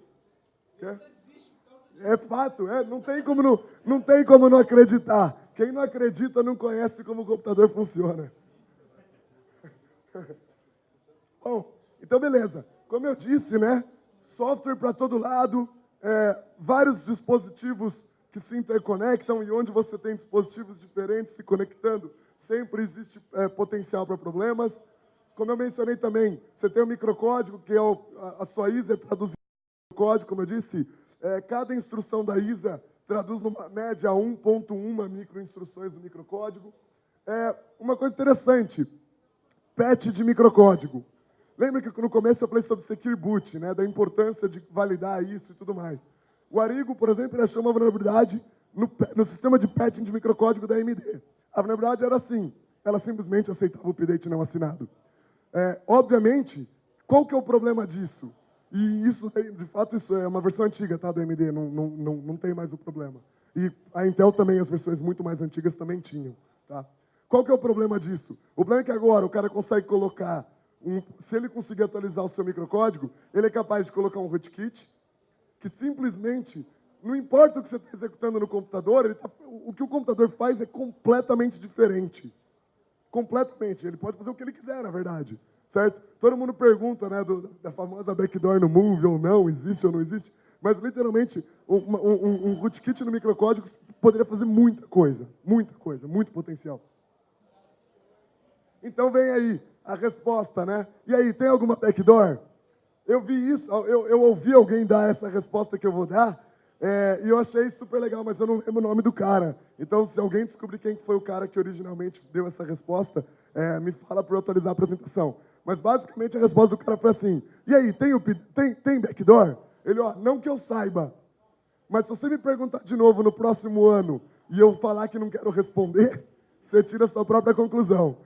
É fato, não tem como não acreditar. Quem não acredita não conhece como o computador funciona. Bom, então beleza. Como eu disse, né? Software para todo lado, vários dispositivos que se interconectam e onde você tem dispositivos diferentes se conectando, sempre existe potencial para problemas. Como eu mencionei também, você tem o microcódigo, que é a sua ISA traduzida no código, como eu disse, cada instrução da ISA traduz numa média 1.1 microinstruções do microcódigo. Uma coisa interessante, patch de microcódigo. Lembra que no começo eu falei sobre Secure Boot, né, da importância de validar isso e tudo mais. O Arigo, por exemplo, ele achou uma vulnerabilidade no sistema de patching de microcódigo da AMD. A vulnerabilidade era assim, ela simplesmente aceitava o update não assinado. Obviamente, qual que é o problema disso? E isso, de fato, isso é uma versão antiga, tá, do AMD, não tem mais o problema. E a Intel também, as versões muito mais antigas também tinham, tá? Qual que é o problema disso? O problema é que agora o cara consegue colocar, se ele conseguir atualizar o seu microcódigo, ele é capaz de colocar um rootkit, que simplesmente, não importa o que você está executando no computador, o que o computador faz é completamente diferente. Completamente. Ele pode fazer o que ele quiser, na verdade. Certo? Todo mundo pergunta, né, da famosa backdoor no Move ou não, existe ou não existe. Mas, literalmente, um rootkit no microcódigo poderia fazer muita coisa, muito potencial. Então, vem aí a resposta, né? E aí, tem alguma backdoor? Eu vi isso, eu ouvi alguém dar essa resposta que eu vou dar, e eu achei super legal, mas eu não lembro o nome do cara. Então, se alguém descobrir quem foi o cara que originalmente deu essa resposta, me fala para eu atualizar a apresentação. Mas, basicamente, a resposta do cara foi assim, e aí, tem backdoor? Ele, não que eu saiba. Mas se você me perguntar de novo no próximo ano, e eu falar que não quero responder, você tira a sua própria conclusão.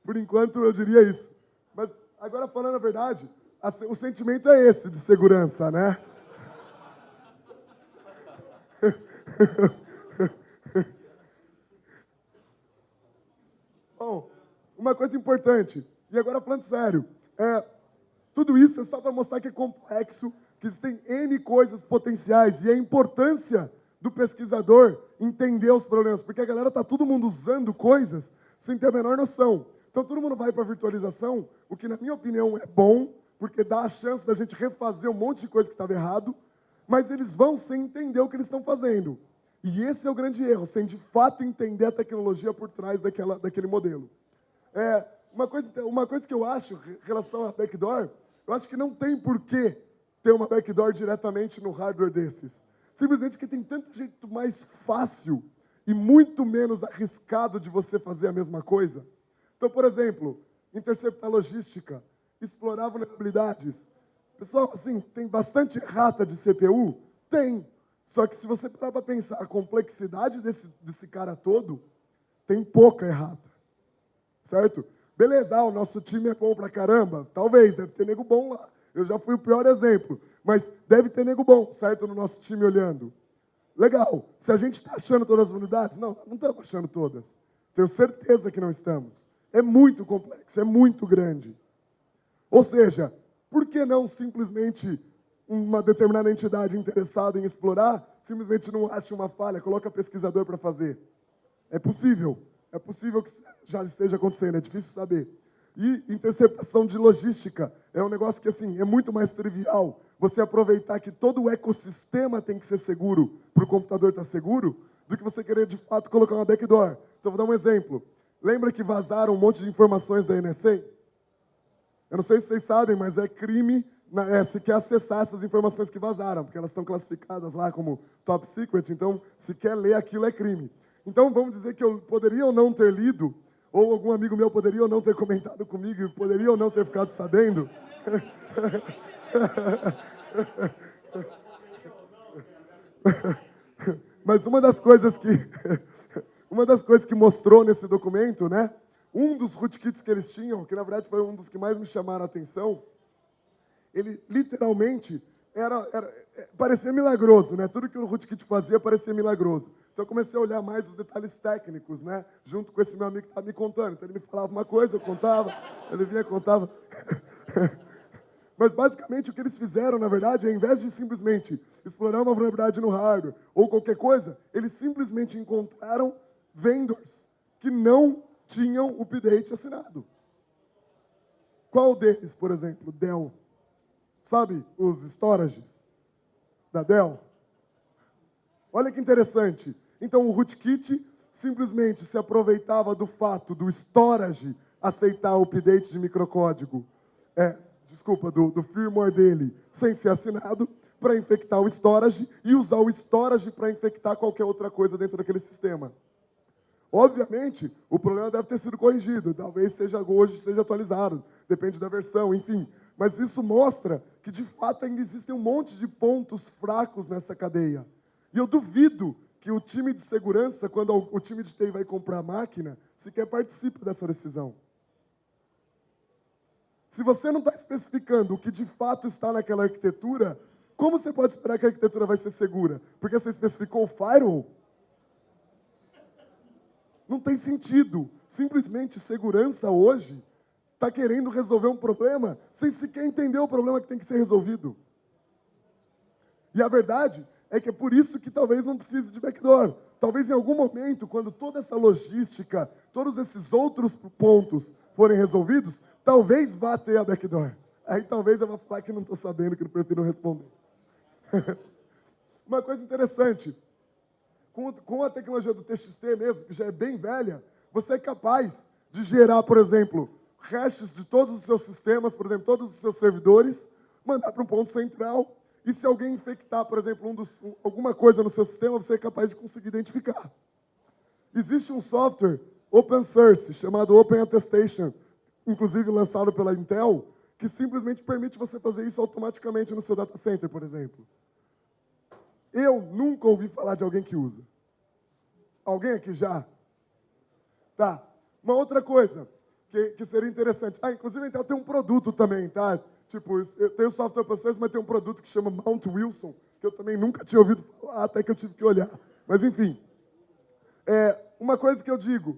Por enquanto, eu diria isso. Mas, agora, falando a verdade, o sentimento é esse, de segurança, né? Bom, uma coisa importante, e agora falando sério, tudo isso é só para mostrar que é complexo, que existem N coisas potenciais, e a importância do pesquisador entender os problemas, porque a galera está todo mundo usando coisas sem ter a menor noção. Então todo mundo vai para a virtualização, o que na minha opinião é bom, porque dá a chance da gente refazer um monte de coisa que estava errado, mas eles vão sem entender o que eles estão fazendo. E esse é o grande erro, sem de fato entender a tecnologia por trás daquele modelo. Uma coisa que eu acho em relação a backdoor, eu acho que não tem por que ter uma backdoor diretamente no hardware desses. Simplesmente porque tem tanto jeito mais fácil e muito menos arriscado de você fazer a mesma coisa. Então, por exemplo, interceptar logística, explorar vulnerabilidades. Pessoal, assim, tem bastante errata de CPU? Tem. Só que se você parar para pensar a complexidade desse cara todo, tem pouca errata. Certo? Beleza, o nosso time é bom pra caramba? Talvez, deve ter nego bom lá. Eu já fui o pior exemplo. Mas deve ter nego bom, certo, no nosso time olhando. Legal. Se a gente está achando todas as unidades? Não, não estamos achando todas. Tenho certeza que não estamos. É muito complexo, é muito grande. Ou seja, por que não simplesmente uma determinada entidade interessada em explorar, simplesmente não acha uma falha, coloca pesquisador para fazer? É possível que já esteja acontecendo, é difícil saber. E interceptação de logística é um negócio que, assim, é muito mais trivial. Você aproveitar que todo o ecossistema tem que ser seguro para o computador estar seguro, do que você querer, de fato, colocar uma backdoor. Então, vou dar um exemplo. Lembra que vazaram um monte de informações da NSA? Eu não sei se vocês sabem, mas é crime se quer acessar essas informações que vazaram, porque elas estão classificadas lá como top secret, então, se quer ler aquilo é crime. Então, vamos dizer que eu poderia ou não ter lido, ou algum amigo meu poderia ou não ter comentado comigo, e poderia ou não ter ficado sabendo. Mas uma das coisas que mostrou nesse documento, né? Um dos rootkits que eles tinham, que na verdade foi um dos que mais me chamaram a atenção, ele literalmente parecia milagroso, né? Tudo que o rootkit fazia parecia milagroso. Então eu comecei a olhar mais os detalhes técnicos, né? Junto com esse meu amigo que estava me contando. Então ele me falava uma coisa, eu contava, ele vinha e contava. Mas basicamente o que eles fizeram, na verdade, ao invés de simplesmente explorar uma vulnerabilidade no hardware ou qualquer coisa, eles simplesmente encontraram vendors que não tinham o update assinado. Qual deles, por exemplo? Dell. Sabe os storages da Dell? Olha que interessante. Então o rootkit simplesmente se aproveitava do fato do storage aceitar o update de microcódigo, do firmware dele sem ser assinado, para infectar o storage e usar o storage para infectar qualquer outra coisa dentro daquele sistema. Obviamente, o problema deve ter sido corrigido, talvez hoje seja atualizado, depende da versão, enfim. Mas isso mostra que, de fato, ainda existem um monte de pontos fracos nessa cadeia. E eu duvido que o time de segurança, quando o time de TI vai comprar a máquina, sequer participe dessa decisão. Se você não está especificando o que de fato está naquela arquitetura, como você pode esperar que a arquitetura vai ser segura? Porque você especificou o firewall? Não tem sentido. Simplesmente segurança hoje está querendo resolver um problema sem sequer entender o problema que tem que ser resolvido. E a verdade é que é por isso que talvez não precise de backdoor. Talvez em algum momento, quando toda essa logística, todos esses outros pontos forem resolvidos, talvez vá ter a backdoor. Aí talvez eu vou falar que não estou sabendo, que eu prefiro não responder. Uma coisa interessante, com a tecnologia do TXT mesmo, que já é bem velha, você é capaz de gerar, por exemplo, hashes de todos os seus sistemas, por exemplo, todos os seus servidores, mandar para um ponto central, e se alguém infectar, por exemplo, alguma coisa no seu sistema, você é capaz de conseguir identificar. Existe um software open source chamado Open Attestation, inclusive lançado pela Intel, que simplesmente permite você fazer isso automaticamente no seu data center, por exemplo. Eu nunca ouvi falar de alguém que usa. Alguém aqui já? Tá. Uma outra coisa que seria interessante. Ah, inclusive, então, tem um produto também, tá? Tipo, eu tenho software para vocês, mas tem um produto que chama Mount Wilson, que eu também nunca tinha ouvido falar, até que eu tive que olhar. Mas, enfim, uma coisa que eu digo,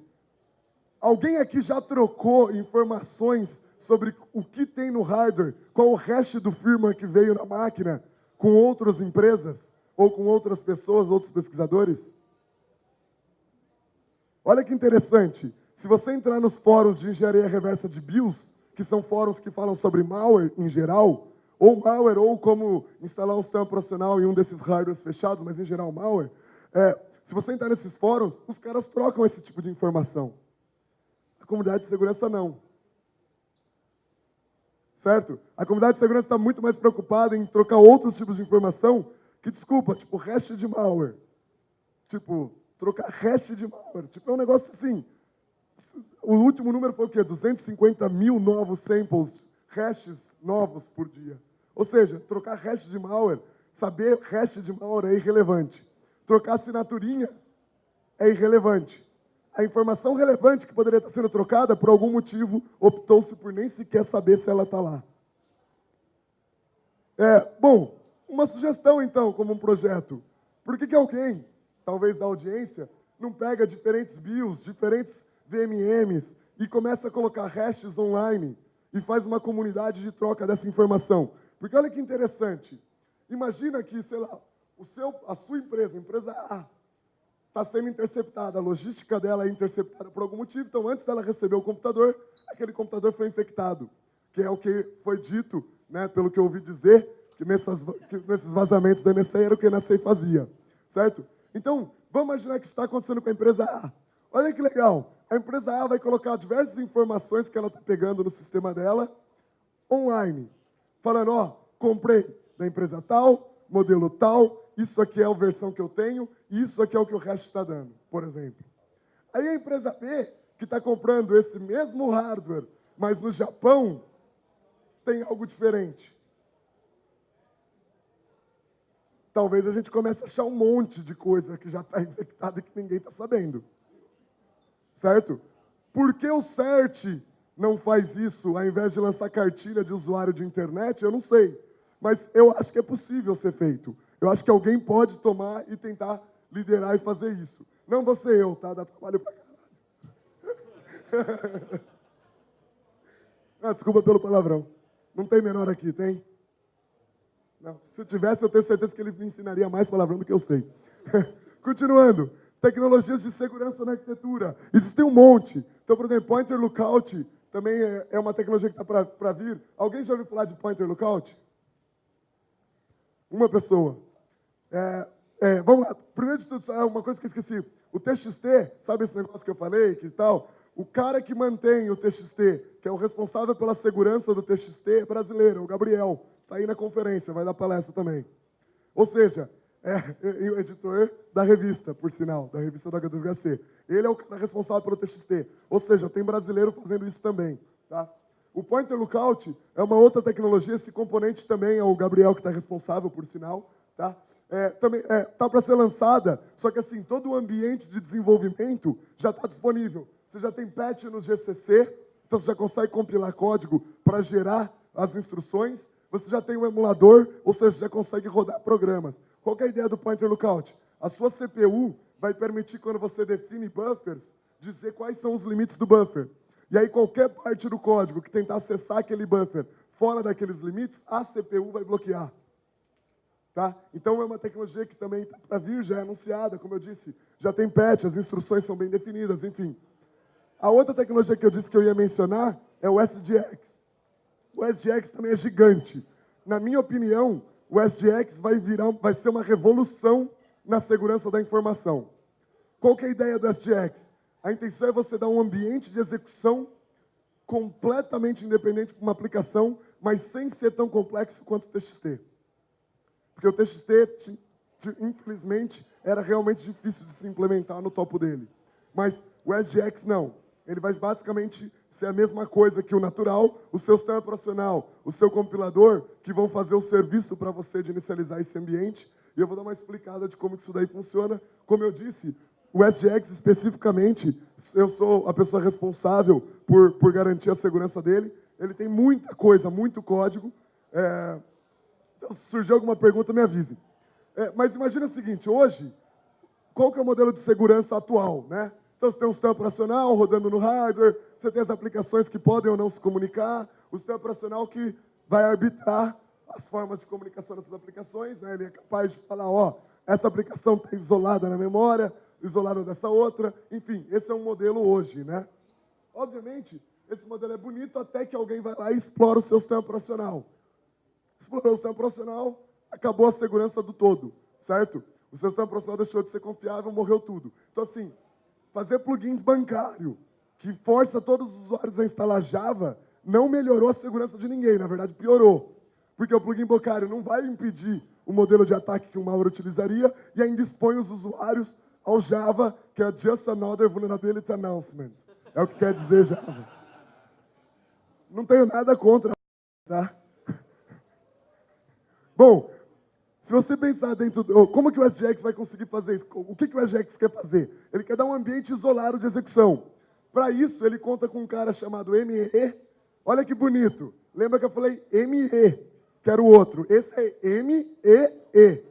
alguém aqui já trocou informações sobre o que tem no hardware, qual o hash do firmware que veio na máquina, com outras empresas, ou com outras pessoas, outros pesquisadores? Olha que interessante. Se você entrar nos fóruns de engenharia reversa de BIOS, que são fóruns que falam sobre malware em geral, ou como instalar um sistema profissional em um desses hardwares fechados, mas em geral malware, se você entrar nesses fóruns, os caras trocam esse tipo de informação. A comunidade de segurança não. Certo? A comunidade de segurança está muito mais preocupada em trocar outros tipos de informação que, desculpa, tipo hash de malware. Tipo, trocar hash de malware. Tipo, é um negócio assim. O último número foi o quê? 250 mil novos samples, hashes novos por dia. Ou seja, trocar hash de malware, saber hash de malware é irrelevante. Trocar assinaturinha é irrelevante. A informação relevante que poderia estar sendo trocada, por algum motivo, optou-se por nem sequer saber se ela está lá. Bom, uma sugestão, então, como um projeto. Por que alguém, talvez da audiência, não pega diferentes BIOS, diferentes VMMs e começa a colocar hashes online e faz uma comunidade de troca dessa informação? Porque olha que interessante. Imagina que, sei lá, a sua empresa, a empresa A, está sendo interceptada, a logística dela é interceptada por algum motivo, então antes dela receber o computador, aquele computador foi infectado, que é o que foi dito, né, pelo que eu ouvi dizer, que nesses vazamentos da NSA era o que a NSA fazia, certo? Então, vamos imaginar que isso está acontecendo com a empresa A. Olha que legal, a empresa A vai colocar diversas informações que ela está pegando no sistema dela, online, falando, ó, comprei da empresa tal, modelo tal, isso aqui é a versão que eu tenho, e isso aqui é o que o resto está dando, por exemplo. Aí a empresa B, que está comprando esse mesmo hardware, mas no Japão, tem algo diferente. Talvez a gente comece a achar um monte de coisa que já está infectada e que ninguém está sabendo. Certo? Por que o CERT não faz isso, ao invés de lançar cartilha de usuário de internet? Eu não sei. Mas eu acho que é possível ser feito. Eu acho que alguém pode tomar e tentar liderar e fazer isso. Não vou ser eu, tá? Dá trabalho pra caralho. Desculpa pelo palavrão. Não tem menor aqui, tem? Não. Se tivesse, eu tenho certeza que ele me ensinaria mais palavrão do que eu sei. Continuando. Tecnologias de segurança na arquitetura. Existem um monte. Então, por exemplo, Pointer Lookout também é uma tecnologia que está para vir. Alguém já ouviu falar de Pointer Lookout? Uma pessoa. Vamos lá. Primeiro de tudo, uma coisa que eu esqueci. O TXT, sabe esse negócio que eu falei, que tal? O cara que mantém o TXT, que é o responsável pela segurança do TXT, é brasileiro, o Gabriel. Está aí na conferência, vai dar palestra também. Ou seja, o editor da revista, por sinal, da revista da H2HC. Ele é o cara responsável pelo TXT. Ou seja, tem brasileiro fazendo isso também. Tá? O Pointer Lookout é uma outra tecnologia, esse componente também é o Gabriel que está responsável, por sinal. Tá? Também está para ser lançada, só que assim, todo o ambiente de desenvolvimento já está disponível. Você já tem patch no GCC, então você já consegue compilar código para gerar as instruções. Você já tem um emulador, ou seja, já consegue rodar programas. Qual que é a ideia do Pointer Lookout? A sua CPU vai permitir, quando você define buffers, dizer quais são os limites do buffer. E aí, qualquer parte do código que tentar acessar aquele buffer fora daqueles limites, a CPU vai bloquear. Tá? Então, é uma tecnologia que também está para vir, já é anunciada, como eu disse. Já tem patch, as instruções são bem definidas, enfim. A outra tecnologia que eu disse que eu ia mencionar é o SGX. O SGX também é gigante. Na minha opinião, o SGX vai ser uma revolução na segurança da informação. Qual que é a ideia do SGX? A intenção é você dar um ambiente de execução completamente independente para uma aplicação, mas sem ser tão complexo quanto o TXT. Porque o TXT, infelizmente, era realmente difícil de se implementar no topo dele. Mas o SGX não. Ele vai basicamente ser a mesma coisa que o natural, o seu sistema operacional, o seu compilador, que vão fazer o serviço para você de inicializar esse ambiente. E eu vou dar uma explicada de como isso daí funciona. Como eu disse, o SGX especificamente, eu sou a pessoa responsável por garantir a segurança dele. Ele tem muita coisa, muito código. Então, se surgir alguma pergunta, me avise. Mas imagina o seguinte, hoje, qual que é o modelo de segurança atual, né? Então, você tem um sistema operacional rodando no hardware, você tem as aplicações que podem ou não se comunicar, o sistema operacional que vai arbitrar as formas de comunicação dessas aplicações, né? Ele é capaz de falar, ó, essa aplicação está isolada na memória, isolada dessa outra, enfim, esse é um modelo hoje, né? Obviamente, esse modelo é bonito até que alguém vai lá e explora o seu sistema operacional. Explorou o sistema operacional, acabou a segurança do todo, certo? O seu sistema operacional deixou de ser confiável, morreu tudo. Então, assim, fazer plugin bancário que força todos os usuários a instalar Java não melhorou a segurança de ninguém, na verdade piorou. Porque o plugin bancário não vai impedir o modelo de ataque que um malware utilizaria e ainda expõe os usuários ao Java, que é Just Another Vulnerability Announcement. É o que quer dizer Java. Não tenho nada contra, tá? Bom, se você pensar dentro... Como que o SGX vai conseguir fazer isso? O que o SGX quer fazer? Ele quer dar um ambiente isolado de execução. Para isso, ele conta com um cara chamado ME. Olha que bonito. Lembra que eu falei ME, que era o outro. Esse é MEE.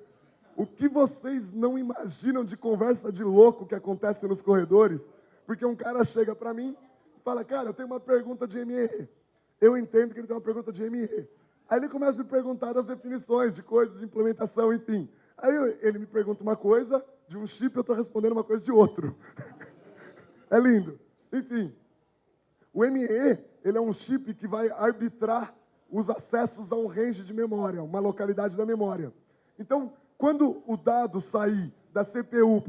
O que vocês não imaginam de conversa de louco que acontece nos corredores? Porque um cara chega para mim e fala, cara, eu tenho uma pergunta de ME. Eu entendo que ele tem uma pergunta de ME. Aí ele começa a me perguntar das definições de coisas, de implementação, enfim. Aí ele me pergunta uma coisa de um chip, eu estou respondendo uma coisa de outro. É lindo. Enfim, o ME, ele é um chip que vai arbitrar os acessos a um range de memória, uma localidade da memória. Então, quando o dado sair da CPU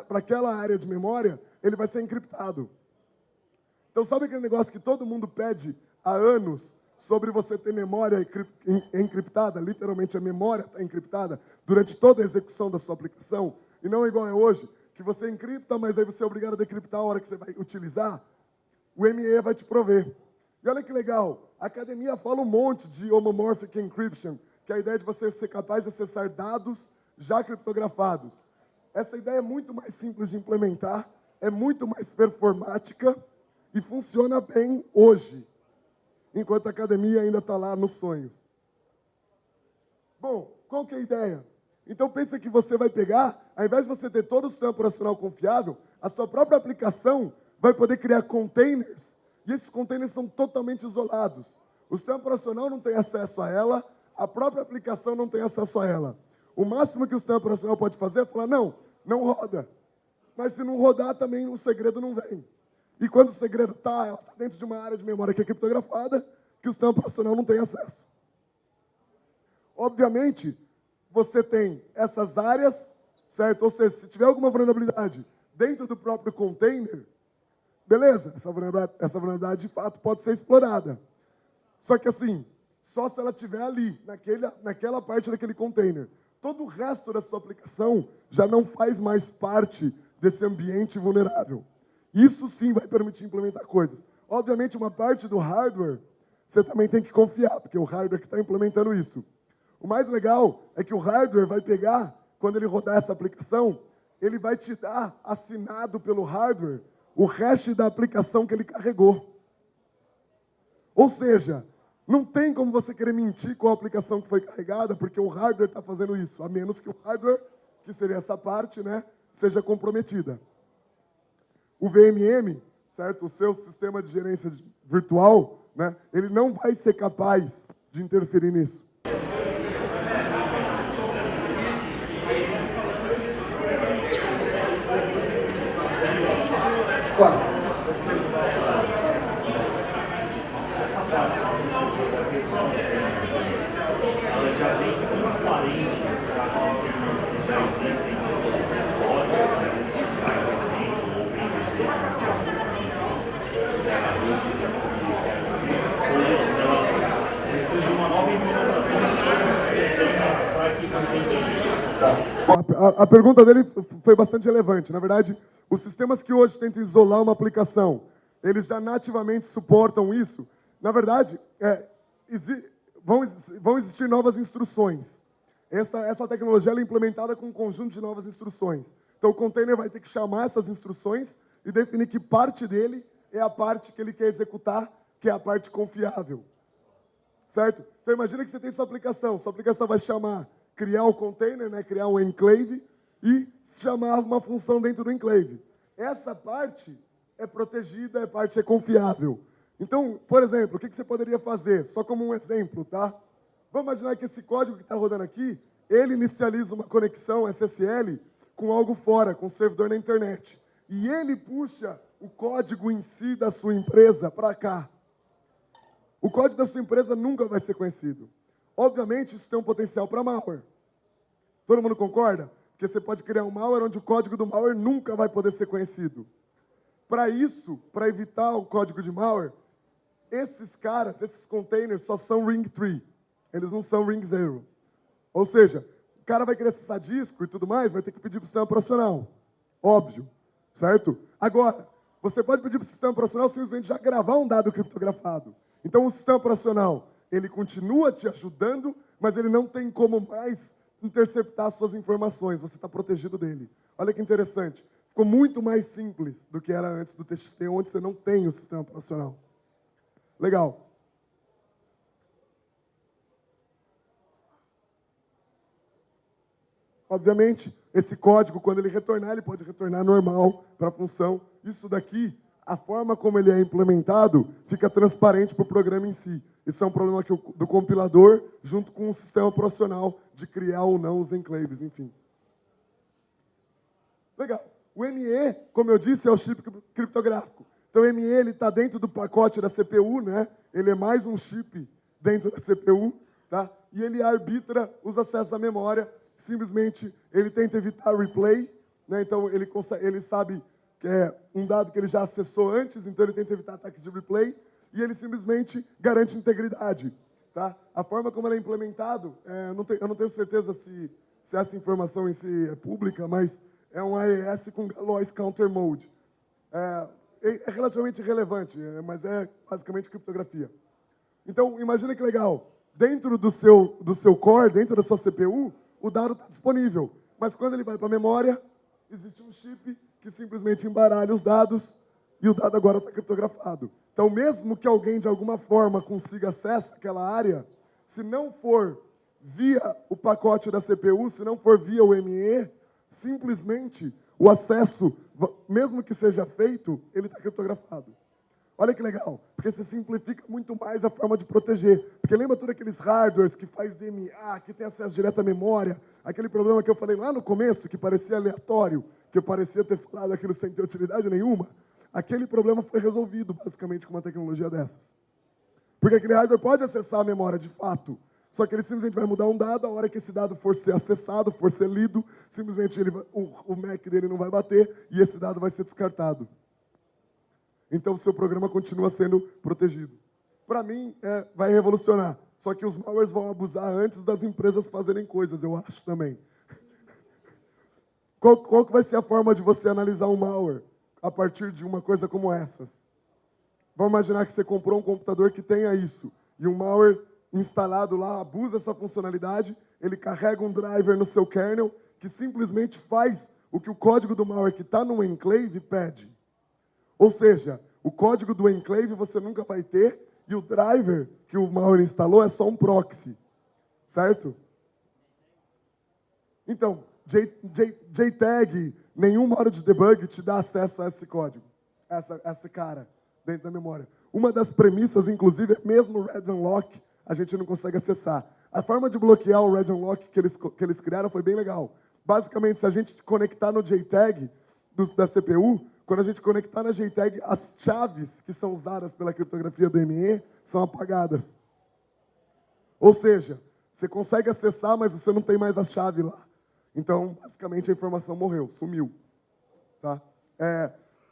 para aquela área de memória, ele vai ser encriptado. Então, sabe aquele negócio que todo mundo pede há anos sobre você ter memória encriptada? Literalmente, a memória está encriptada durante toda a execução da sua aplicação. E não é igual é hoje, que você encripta, mas aí você é obrigado a decriptar a hora que você vai utilizar. O ME vai te prover. E olha que legal, a academia fala um monte de homomorphic encryption, que é a ideia de você ser capaz de acessar dados já criptografados. Essa ideia é muito mais simples de implementar, é muito mais performática e funciona bem hoje, enquanto a academia ainda está lá nos sonhos. Bom, qual que é a ideia? Então pensa que você vai pegar, ao invés de você ter todo o sistema operacional confiável, a sua própria aplicação vai poder criar containers, e esses containers são totalmente isolados. O sistema operacional não tem acesso a ela, a própria aplicação não tem acesso a ela. O máximo que o sistema operacional pode fazer é falar, não roda. Mas se não rodar, também o segredo não vem. E quando o segredo está dentro de uma área de memória que é criptografada, que o sistema operacional não tem acesso. Obviamente, você tem essas áreas, certo? Ou seja, se tiver alguma vulnerabilidade dentro do próprio container, beleza, essa vulnerabilidade de fato pode ser explorada. Só que assim, só se ela estiver ali, naquela parte daquele container. Todo o resto da sua aplicação já não faz mais parte desse ambiente vulnerável. Isso sim vai permitir implementar coisas. Obviamente, uma parte do hardware, você também tem que confiar, porque é o hardware que está implementando isso. O mais legal é que o hardware vai pegar, quando ele rodar essa aplicação, ele vai te dar, assinado pelo hardware, o hash da aplicação que ele carregou. Ou seja, não tem como você querer mentir com a aplicação que foi carregada, porque o hardware está fazendo isso, a menos que o hardware, que seria essa parte, né, seja comprometida. O VMM, certo? O seu sistema de gerência virtual, né, ele não vai ser capaz de interferir nisso. Claro. Ela já vem transparente, já existem mais recentes, ela precisa de uma nova implementação para que A pergunta dele foi bastante relevante. Na verdade, os sistemas que hoje tentam isolar uma aplicação, eles já nativamente suportam isso. Na verdade, vão existir novas instruções. Essa tecnologia é implementada com um conjunto de novas instruções. Então o container vai ter que chamar essas instruções e definir que parte dele é a parte que ele quer executar, que é a parte confiável. Certo? Então imagina que você tem sua aplicação vai chamar, criar um container, né, criar um enclave e chamar uma função dentro do enclave. Essa parte é protegida, a parte é confiável. Então, por exemplo, o que você poderia fazer? Só como um exemplo, tá? Vamos imaginar que esse código que está rodando aqui, ele inicializa uma conexão SSL com algo fora, com um servidor na internet. E ele puxa o código em si da sua empresa para cá. O código da sua empresa nunca vai ser conhecido. Obviamente, isso tem um potencial para malware. Todo mundo concorda? Porque você pode criar um malware onde o código do malware nunca vai poder ser conhecido. Para isso, para evitar o código de malware, esses caras, esses containers só são ring 3. Eles não são ring 0. Ou seja, o cara vai querer acessar disco e tudo mais, vai ter que pedir para o sistema operacional. Óbvio. Certo? Agora, você pode pedir para o sistema operacional simplesmente já gravar um dado criptografado. Então, o sistema operacional, ele continua te ajudando, mas ele não tem como mais interceptar suas informações. Você está protegido dele. Olha que interessante. Ficou muito mais simples do que era antes do TXT, onde você não tem o sistema operacional. Legal. Obviamente, esse código, quando ele retornar, ele pode retornar normal para a função. Isso daqui, a forma como ele é implementado, fica transparente para o programa em si. Isso é um problema do compilador, junto com o sistema operacional, de criar ou não os enclaves, enfim. Legal. O ME, como eu disse, é o chip criptográfico. Então, o ME está dentro do pacote da CPU, né? Ele é mais um chip dentro da CPU, tá? E ele arbitra os acessos à memória. Simplesmente, ele tenta evitar replay, né? Então, ele sabe que é um dado que ele já acessou antes, então ele tenta evitar ataques de replay, e ele simplesmente garante integridade, tá? A forma como ele é implementado, eu não tenho certeza se essa informação em si é pública, mas é um AES com Galois Counter Mode. É relativamente relevante, mas é basicamente criptografia. Então, imagina que legal. Dentro do seu core, dentro da sua CPU, o dado está disponível. Mas quando ele vai para a memória, existe um chip que simplesmente embaralha os dados e o dado agora está criptografado. Então, mesmo que alguém, de alguma forma, consiga acesso àquela área, se não for via o pacote da CPU, se não for via o ME, simplesmente o acesso, mesmo que seja feito, ele está criptografado. Olha que legal, porque você simplifica muito mais a forma de proteger. Porque lembra todos aqueles hardwares que faz DMA, que tem acesso direto à memória, aquele problema que eu falei lá no começo, que parecia aleatório, que eu parecia ter falado aquilo sem ter utilidade nenhuma? Aquele problema foi resolvido, basicamente, com uma tecnologia dessas. Porque aquele hardware pode acessar a memória, de fato, só que ele simplesmente vai mudar um dado, a hora que esse dado for ser acessado, for ser lido, simplesmente o MAC dele não vai bater e esse dado vai ser descartado. Então, o seu programa continua sendo protegido. Para mim, vai revolucionar. Só que os malwares vão abusar antes das empresas fazerem coisas, eu acho também. Qual que vai ser a forma de você analisar um malware a partir de uma coisa como essas? Vamos imaginar que você comprou um computador que tenha isso, e um malware instalado lá abusa essa funcionalidade, ele carrega um driver no seu kernel que simplesmente faz o que o código do malware que está no enclave pede. Ou seja, o código do enclave você nunca vai ter e o driver que o malware instalou é só um proxy. Certo? Então, JTAG, nenhum modo de debug te dá acesso a esse código, essa cara dentro da memória. Uma das premissas, inclusive, é mesmo o Red Unlock, a gente não consegue acessar. A forma de bloquear o Red Unlock que eles criaram foi bem legal. Basicamente, se a gente conectar no JTAG da CPU, quando a gente conectar na JTAG, as chaves que são usadas pela criptografia do ME são apagadas. Ou seja, você consegue acessar, mas você não tem mais a chave lá. Então, basicamente, a informação morreu, sumiu. Tá?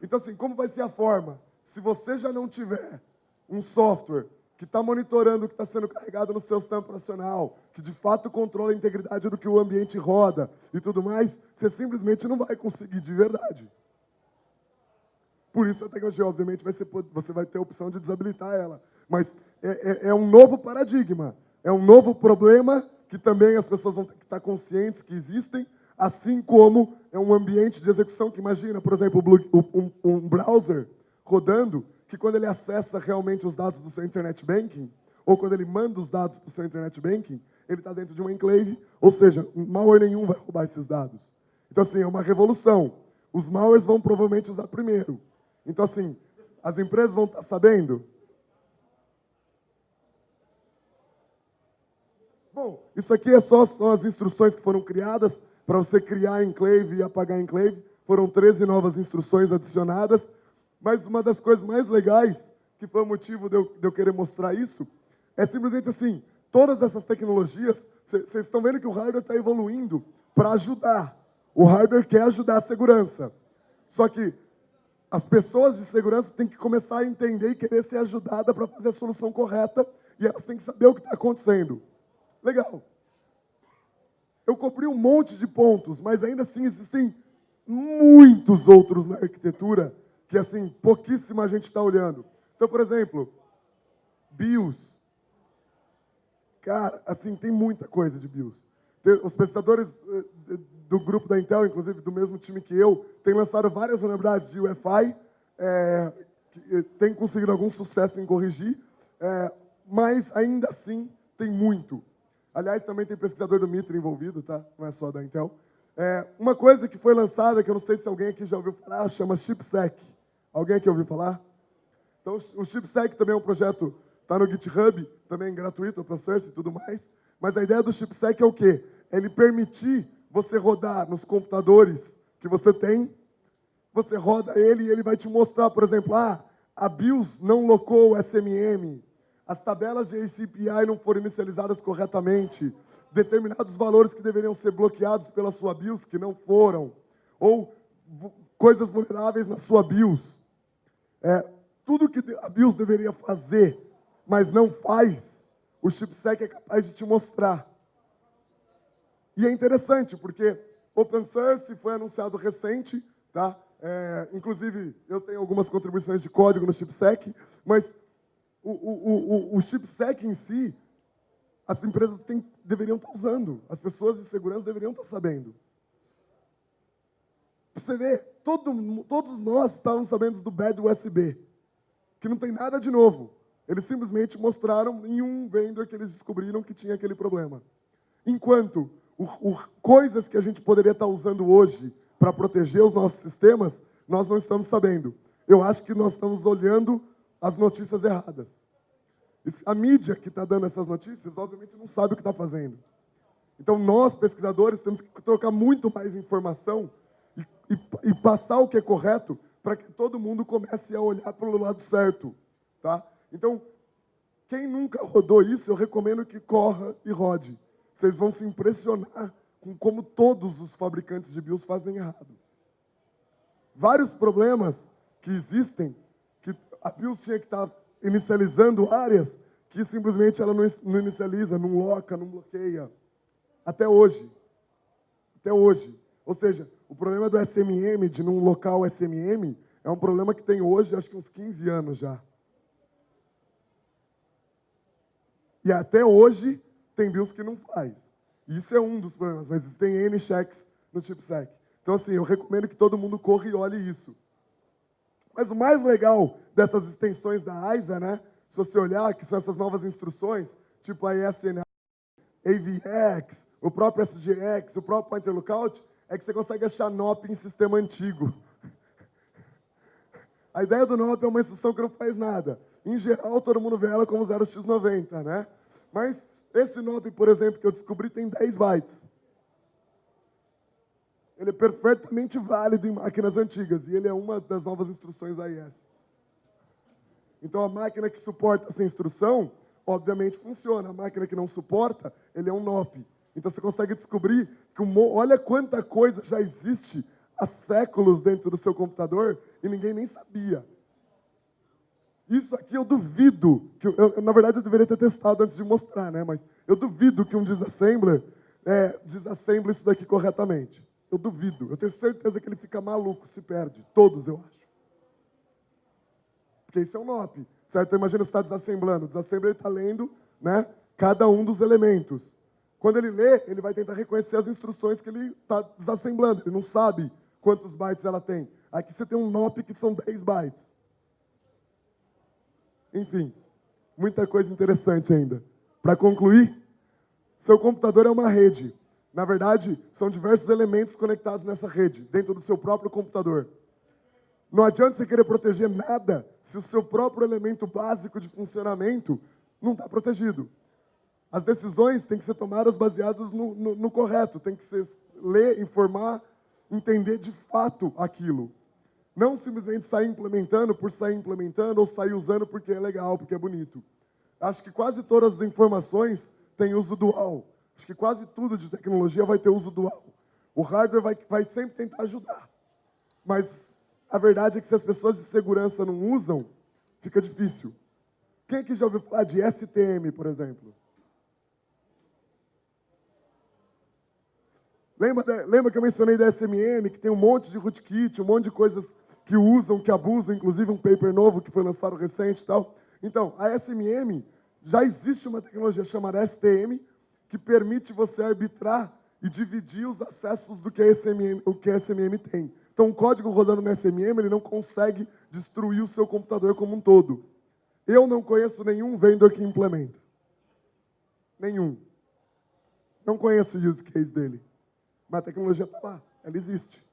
Então, assim, como vai ser a forma? Se você já não tiver um software que está monitorando o que está sendo carregado no seu sistema operacional, que de fato controla a integridade do que o ambiente roda e tudo mais, você simplesmente não vai conseguir de verdade. Por isso a tecnologia, obviamente, você vai ter a opção de desabilitar ela. Mas é um novo paradigma, é um novo problema que também as pessoas vão ter que estar conscientes que existem. Assim como é um ambiente de execução que imagina, por exemplo, um browser rodando, que quando ele acessa realmente os dados do seu Internet Banking, ou quando ele manda os dados para o seu Internet Banking, ele está dentro de uma enclave, ou seja, malware nenhum vai roubar esses dados. Então, assim, é uma revolução. Os malwares vão provavelmente usar primeiro. Então, assim, as empresas vão estar sabendo. Bom, isso aqui são as instruções que foram criadas para você criar enclave e apagar enclave. Foram 13 novas instruções adicionadas. Mas uma das coisas mais legais, que foi o motivo de eu querer mostrar isso, é simplesmente assim, todas essas tecnologias, vocês estão vendo que o hardware está evoluindo para ajudar. O hardware quer ajudar a segurança. Só que as pessoas de segurança têm que começar a entender e querer ser ajudadas para fazer a solução correta, e elas têm que saber o que está acontecendo. Legal. Eu cobri um monte de pontos, mas ainda assim existem muitos outros na arquitetura que, assim, pouquíssima gente está olhando. Então, por exemplo, BIOS. Cara, assim, tem muita coisa de BIOS. Os pesquisadores do grupo da Intel, inclusive do mesmo time que eu, têm lançado várias vulnerabilidades de UEFI, que têm conseguido algum sucesso em corrigir, mas ainda assim tem muito. Aliás, também tem pesquisador do Mitre envolvido, tá? Não é só da Intel. Uma coisa que foi lançada, que eu não sei se alguém aqui já ouviu falar, chama ChipSec. Alguém aqui ouviu falar? Então, o ChipSec também é um projeto, está no GitHub, também gratuito, open source e tudo mais. Mas a ideia do ChipSec é o quê? É ele permitir você rodar nos computadores que você tem, você roda ele e ele vai te mostrar, por exemplo, a BIOS não locou o SMM, as tabelas de ACPI não foram inicializadas corretamente, determinados valores que deveriam ser bloqueados pela sua BIOS que não foram, ou coisas vulneráveis na sua BIOS. Tudo que a BIOS deveria fazer, mas não faz, o ChipSec é capaz de te mostrar. E é interessante, porque Open Source foi anunciado recente, tá? Inclusive, eu tenho algumas contribuições de código no ChipSec, mas o ChipSec em si, as empresas deveriam estar usando, as pessoas de segurança deveriam estar sabendo. Para você ver, todos nós estávamos sabendo do Bad USB, que não tem nada de novo. Eles simplesmente mostraram em um vendor que eles descobriram que tinha aquele problema. Enquanto coisas que a gente poderia estar usando hoje para proteger os nossos sistemas, nós não estamos sabendo. Eu acho que nós estamos olhando as notícias erradas. A mídia que está dando essas notícias, obviamente, não sabe o que está fazendo. Então, nós, pesquisadores, temos que trocar muito mais informação e passar o que é correto para que todo mundo comece a olhar para o lado certo. Tá? Então, quem nunca rodou isso, eu recomendo que corra e rode. Vocês vão se impressionar com como todos os fabricantes de BIOS fazem errado. Vários problemas que existem, que a BIOS tinha que estar inicializando áreas que simplesmente ela não inicializa, não loca, não bloqueia. Até hoje. Até hoje. Ou seja, o problema do SMM, de não locar o SMM, é um problema que tem hoje, acho que uns 15 anos já. E até hoje, tem BIOS que não faz. Isso é um dos problemas, mas tem N checks no ChipSec. Então, assim, eu recomendo que todo mundo corra e olhe isso. Mas o mais legal dessas extensões da ISA, né? Se você olhar, que são essas novas instruções, tipo a ESNA, AVX, o próprio SGX, o próprio Pointer Lookout, é que você consegue achar NOP em sistema antigo. A ideia do NOP é uma instrução que não faz nada. Em geral, todo mundo vê ela como 0x90, né? Mas esse NOP, por exemplo, que eu descobri, tem 10 bytes. Ele é perfeitamente válido em máquinas antigas, e ele é uma das novas instruções AES. Então, a máquina que suporta essa instrução, obviamente funciona. A máquina que não suporta, ele é um NOP. Então, você consegue descobrir que olha quanta coisa já existe há séculos dentro do seu computador e ninguém nem sabia. Isso aqui eu duvido, na verdade eu deveria ter testado antes de mostrar, né? Mas eu duvido que um disassembler desassemble isso daqui corretamente. Eu duvido. Eu tenho certeza que ele fica maluco, se perde. Todos, eu acho. Porque isso é um NOP, certo? Imagina você está desassemblando. O desassembler está lendo, né, cada um dos elementos. Quando ele lê, ele vai tentar reconhecer as instruções que ele está desassemblando. Ele não sabe quantos bytes ela tem. Aqui você tem um NOP que são 10 bytes. Enfim, muita coisa interessante ainda. Para concluir, seu computador é uma rede. Na verdade, são diversos elementos conectados nessa rede, dentro do seu próprio computador. Não adianta você querer proteger nada se o seu próprio elemento básico de funcionamento não está protegido. As decisões têm que ser tomadas baseadas no correto, tem que ser ler, informar, entender de fato aquilo. Não simplesmente sair implementando por sair implementando ou sair usando porque é legal, porque é bonito. Acho que quase todas as informações têm uso dual. Acho que quase tudo de tecnologia vai ter uso dual. O hardware vai sempre tentar ajudar. Mas a verdade é que se as pessoas de segurança não usam, fica difícil. Quem aqui já ouviu falar de STM, por exemplo? Lembra que eu mencionei da SMM, que tem um monte de rootkit, um monte de coisas que usam, que abusam, inclusive um paper novo que foi lançado recente e tal. Então, a SMM, já existe uma tecnologia chamada STM, que permite você arbitrar e dividir os acessos do que a SMM tem. Então, o código rodando na SMM, ele não consegue destruir o seu computador como um todo. Eu não conheço nenhum vendor que implementa. Nenhum. Não conheço o use case dele. Mas a tecnologia está lá, ela existe.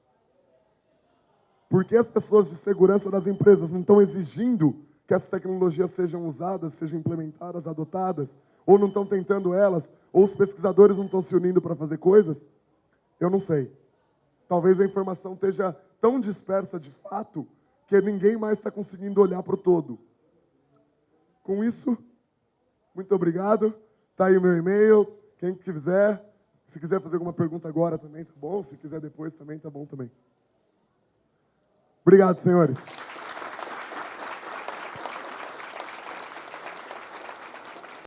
Por que as pessoas de segurança das empresas não estão exigindo que essas tecnologias sejam usadas, sejam implementadas, adotadas, ou não estão tentando elas, ou os pesquisadores não estão se unindo para fazer coisas? Eu não sei. Talvez a informação esteja tão dispersa de fato que ninguém mais está conseguindo olhar para o todo. Com isso, muito obrigado. Está aí o meu e-mail. Quem quiser, se quiser fazer alguma pergunta agora também, tá bom. Se quiser depois também, tá bom também. Obrigado, senhores.